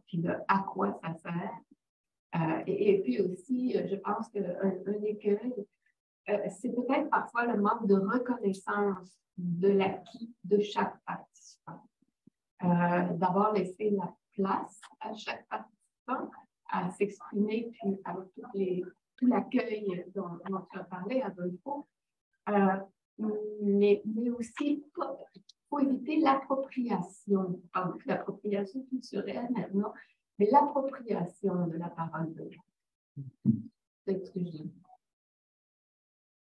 S4: puis à quoi ça sert. Et puis aussi, je pense qu'un écueil, c'est peut-être parfois le manque de reconnaissance de l'acquis de chaque participant. D'avoir laissé la place à chaque participant à s'exprimer, puis avec tout l'accueil dont tu as parlé à Adolfo. Mais aussi, il faut éviter l'appropriation. L'appropriation culturelle maintenant, mais l'appropriation de la parole de l'autre. C'est ce que je dis.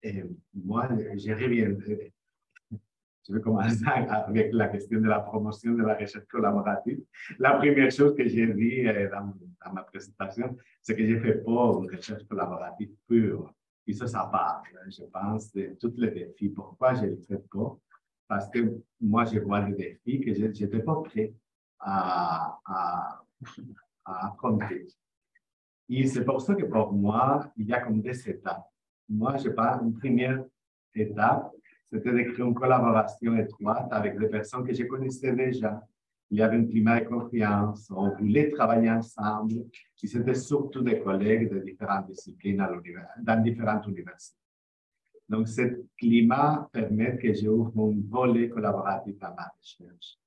S6: Et moi, j'y reviendrai. Je vais commencer avec la question de la promotion de la recherche collaborative. La première chose que j'ai dit dans ma présentation, c'est que je ne fais pas une recherche collaborative pure. Et ça part, je pense, de tous les défis. Pourquoi je ne le fais pas? Parce que moi, je vois des défis que je n'étais pas prêt à affronter. Et c'est pour ça que pour moi, il y a comme des étapes. Moi, je parle une première étape, c'était de créer une collaboration étroite avec des personnes que je connaissais déjà. Il y avait un climat de confiance, on voulait travailler ensemble, et c'était surtout des collègues de différentes disciplines dans différentes universités. Donc, ce climat permet que j'ouvre un volet collaboratif à ma recherche,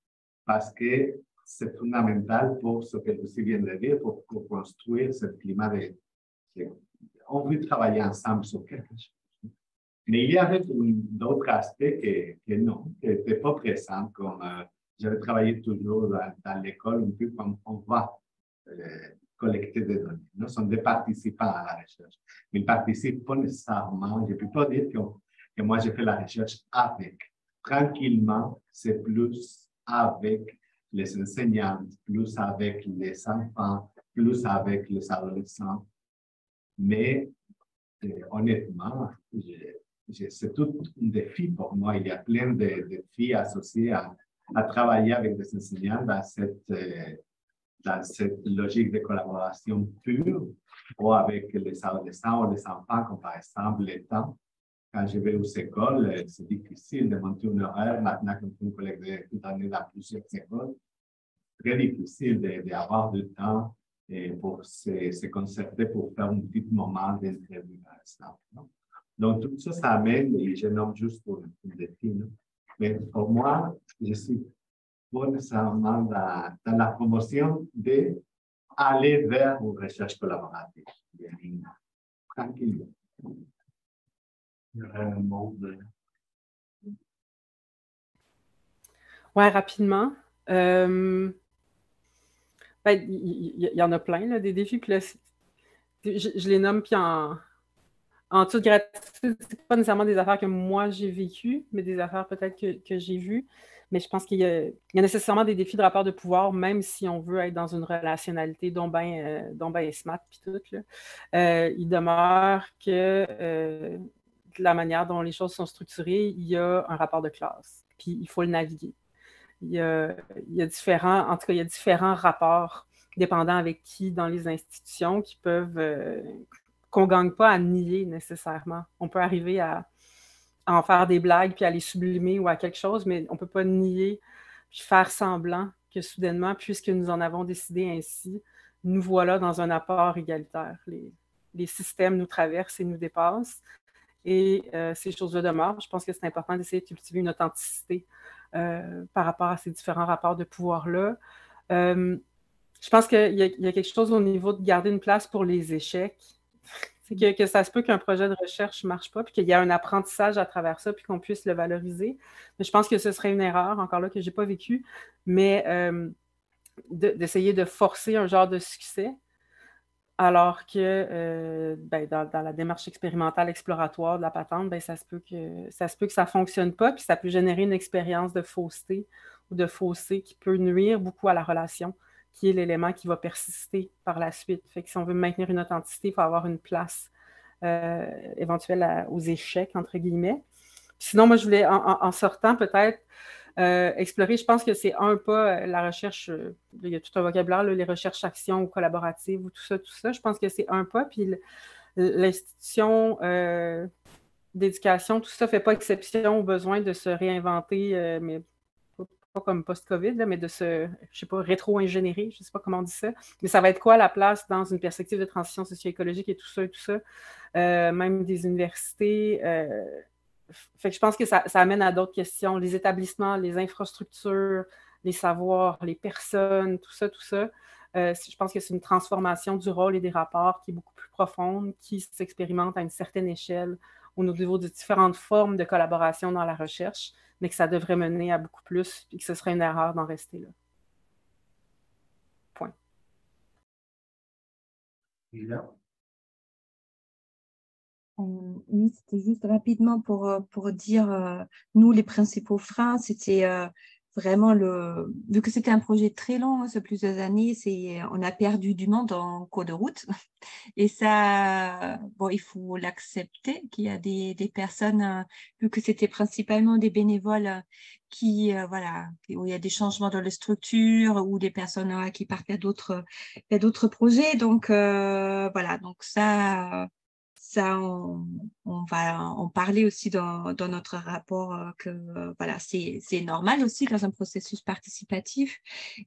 S6: parce que c'est fondamental pour ce que Lucie vient de dire, pour construire ce climat on veut travailler ensemble sur quelque chose. Mais il y avait d'autres aspects que non, qui n'étaient pas présents, comme j'avais travaillé toujours dans l'école, un peu comme on va collecter des données. Nous sommes des participants à la recherche, mais ils ne participent pas nécessairement. Je ne peux pas dire que moi, j'ai fait la recherche avec. Tranquillement, c'est plus avec les enseignants, plus avec les enfants, plus avec les adolescents. Mais honnêtement, c'est tout un défi pour moi. Il y a plein de défis associés à travailler avec des enseignants dans cette logique de collaboration pure ou avec les adolescents ou les enfants, comme par exemple les temps. Quand je vais aux écoles, c'est difficile de monter une horaire. Maintenant, comme une collègue de toute année dans plusieurs écoles, très difficile d'avoir du temps pour se concerter, pour faire un petit moment d'interview, par exemple. Donc, tout ça, ça amène, et je nomme juste pour le défi. Mais pour moi, je suis pas nécessairement dans la promotion d'aller vers une recherche collaborative. Tranquillement. Il y aurait un mot de...
S7: Ouais, rapidement. Il y en a plein, là, des défis. Puis là, je les nomme, puis en toute gratitude, c'est pas nécessairement des affaires que moi j'ai vécues, mais des affaires peut-être que j'ai vues. Mais je pense qu'il y a nécessairement des défis de rapport de pouvoir, même si on veut être dans une relationnalité dont ben smart puis tout. Là. Il demeure que de la manière dont les choses sont structurées, il y a un rapport de classe. Puis il faut le naviguer. Il y a différents rapports dépendant avec qui dans les institutions qui peuvent qu'on ne gagne pas à nier nécessairement. On peut arriver à en faire des blagues puis à les sublimer ou à quelque chose, mais on ne peut pas nier puis faire semblant que soudainement, puisque nous en avons décidé ainsi, nous voilà dans un apport égalitaire. Les systèmes nous traversent et nous dépassent. Et ces choses-là demeurent. Je pense que c'est important d'essayer de cultiver une authenticité par rapport à ces différents rapports de pouvoir-là. Je pense qu'il y a quelque chose au niveau de garder une place pour les échecs. C'est que ça se peut qu'un projet de recherche ne marche pas, puis qu'il y a un apprentissage à travers ça, puis qu'on puisse le valoriser. Mais je pense que ce serait une erreur, encore là, que je n'ai pas vécue, mais d'essayer de forcer un genre de succès, alors que dans la démarche expérimentale exploratoire de la patente, ça se peut que ça ne fonctionne pas, puis ça peut générer une expérience de fausseté ou de fossé qui peut nuire beaucoup à la relation, qui est l'élément qui va persister par la suite. Fait que si on veut maintenir une authenticité, il faut avoir une place éventuelle aux échecs, entre guillemets. Sinon, moi, je voulais, en sortant peut-être, explorer, je pense que c'est un pas, la recherche, il y a tout un vocabulaire, là, les recherches actions ou collaboratives ou tout ça, je pense que c'est un pas, puis l'institution d'éducation, tout ça ne fait pas exception au besoin de se réinventer, mais pas comme post-COVID, là, mais de se, je sais pas, rétro-ingénierer, je sais pas comment on dit ça, mais ça va être quoi la place dans une perspective de transition socio-écologique et tout ça, même des universités. Fait que je pense que ça amène à d'autres questions, les établissements, les infrastructures, les savoirs, les personnes, tout ça. Je pense que c'est une transformation du rôle et des rapports qui est beaucoup plus profonde, qui s'expérimente à une certaine échelle au niveau de différentes formes de collaboration dans la recherche, mais que ça devrait mener à beaucoup plus et que ce serait une erreur d'en rester là. Point.
S5: Oui, c'était juste rapidement pour dire, nous, les principaux freins, c'était vraiment vu que c'était un projet très long, sur plusieurs années, on a perdu du monde en cours de route. Et ça, bon, il faut l'accepter qu'il y a des personnes, vu que c'était principalement des bénévoles qui, où il y a des changements dans les structures ou des personnes qui partent vers d'autres projets. Donc, donc ça, on va en parler aussi dans notre rapport que c'est normal aussi dans un processus participatif.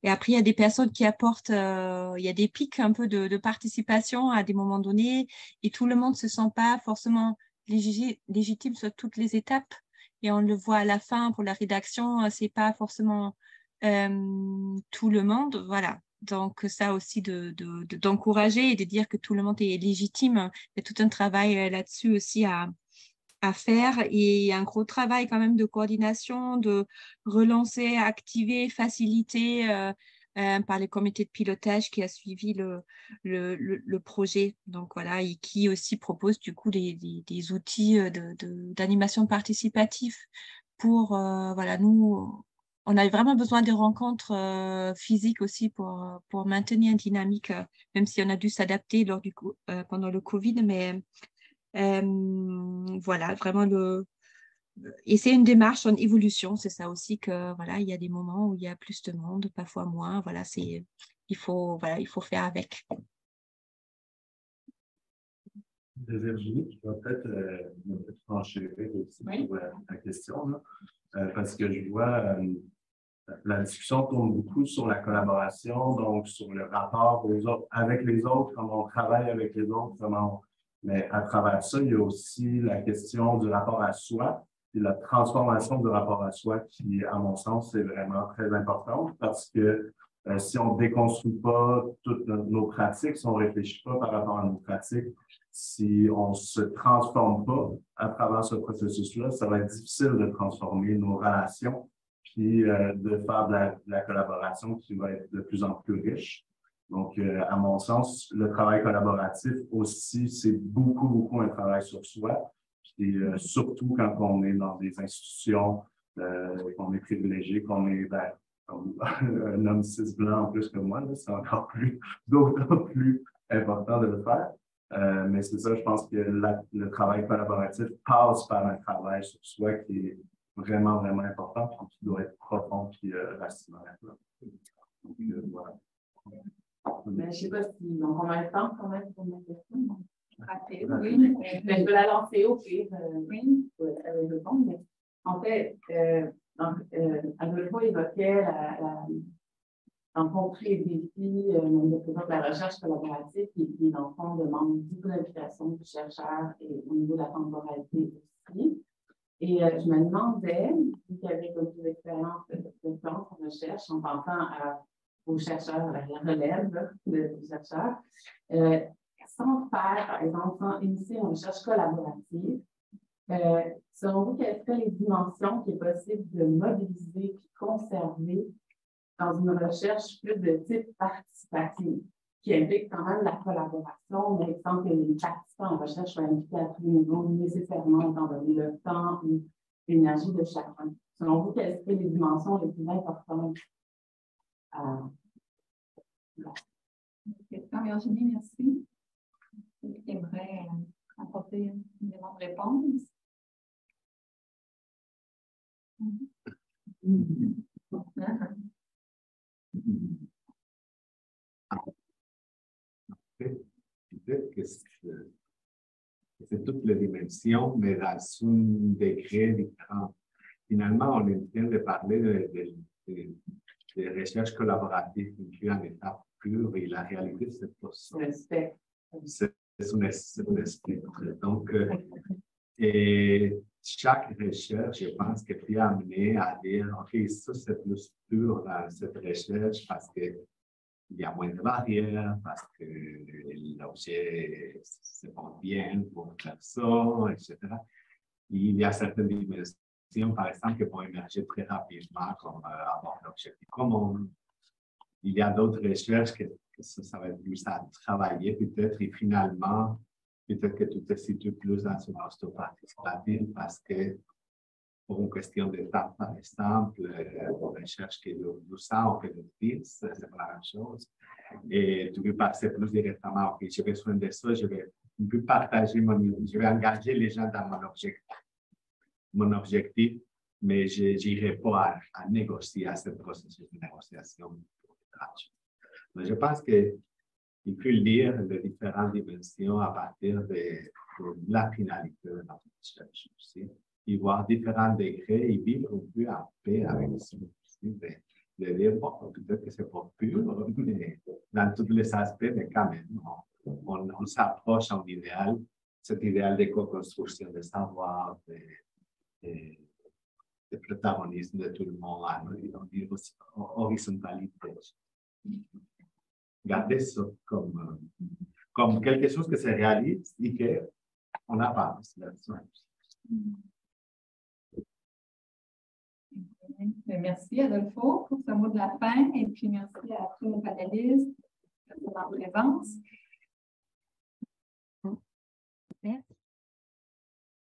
S5: Et après, il y a des personnes qui apportent, il y a des pics un peu de participation à des moments donnés et tout le monde ne se sent pas forcément légitime sur toutes les étapes. Et on le voit à la fin pour la rédaction, c'est pas forcément tout le monde, voilà. Donc, ça aussi d'encourager et de dire que tout le monde est légitime. Il y a tout un travail là-dessus aussi à faire et un gros travail quand même de coordination, de relancer, activer, faciliter par les comités de pilotage qui a suivi le projet. Donc, voilà, et qui aussi propose du coup des outils d'animation participative pour, nous... On avait vraiment besoin de rencontres physiques aussi pour maintenir une dynamique, même si on a dû s'adapter pendant le Covid, mais Voilà, vraiment et c'est une démarche en évolution, c'est ça aussi que voilà, il y a des moments où il y a plus de monde, parfois moins. Voilà, il faut faire avec.
S6: Virginie, je vais peut-être enchérir aussi sur la question, là, parce que je vois la discussion tourne beaucoup sur la collaboration, donc sur le rapport aux autres, avec les autres, comment on travaille avec les autres, mais à travers ça, il y a aussi la question du rapport à soi et la transformation du rapport à soi qui, à mon sens, est vraiment très importante parce que si on ne déconstruit pas toutes nos pratiques, si on ne réfléchit pas par rapport à nos pratiques, si on ne se transforme pas à travers ce processus-là, ça va être difficile de transformer nos relations puis de faire de la collaboration qui va être de plus en plus riche. Donc, à mon sens, le travail collaboratif aussi, c'est beaucoup un travail sur soi. Puis surtout quand on est dans des institutions, qu'on est privilégié, qu'on est comme un homme cis blanc en plus que moi, c'est encore d'autant plus important de le faire. Mais c'est ça, je pense que le travail collaboratif passe par un travail sur soi qui est vraiment important, puis qui doit être profond puis racinant. Donc, voilà.
S10: Je ne sais pas si on a le temps quand même pour ma question. Rapide, oui. Mais je vais la lancer au pire. Oui, elle répond. Mais en fait, Adolfo évoquait rencontrer des défis de la recherche collaborative qui, dans le fond, demande beaucoup d'implication du chercheur et au niveau de la temporalité aussi. Et je me demandais, vu qu'il y avait comme des expériences en recherche, en pensant aux chercheurs, à la relève des chercheurs, sans faire, par exemple, sans initier une recherche collaborative, selon vous, quelles seraient les dimensions qu'il est possible de mobiliser et conserver dans une recherche plus de type participatif, qui implique quand même la collaboration, mais sans que les participants en recherche soient impliqués à tous les niveaux, nécessairement étant donné le temps et l'énergie de chacun. Selon vous, quelles seraient les dimensions les plus importantes?
S3: Virginie, merci. Qui aimerait apporter une élément de réponse?
S6: Peut-être que c'est toutes les dimensions, mais dans un degré différent. Finalement, on est en train de parler de recherche collaborative qui est en état pur et la réalité, c'est pas ça. C'est un esprit. Donc, et chaque recherche, je pense que peut amener à dire, OK, ça c'est plus pur dans cette recherche parce qu'il y a moins de barrières, parce que l'objet se porte bien pour faire ça, etc. Il y a certaines dimensions, par exemple, qui vont émerger très rapidement, comme avoir l'objectif commun. Il y a d'autres recherches que ça va être plus à travailler peut-être, et finalement, peut-être que tu te situes plus dans une posture participative parce que pour une question d'étape, par exemple, une recherche qui est du sang ou que du fils, c'est pas la même chose. Et tu veux passer plus directement, OK, j'ai besoin de ça, je vais partager je vais engager les gens dans mon objectif, mais je n'irai pas à négocier à ce processus de négociation. Mais je pense qu'il peut lire les différentes dimensions à partir de la finalité de notre recherche aussi, et voir différents degrés et vivre un peu en paix avec ça aussi, de dire, bon, peut-être que c'est pas pur, mais dans tous les aspects, mais quand même, on s'approche en idéal, cet idéal de co-construction, de savoir, de protagonisme de tout le monde, horizontalité. Gardez ça comme quelque chose que se réalise et qu'on avance là-dessus.
S3: Merci Adolfo pour ce mot de la fin et puis merci à tous nos panélistes pour leur présence.
S5: Merci.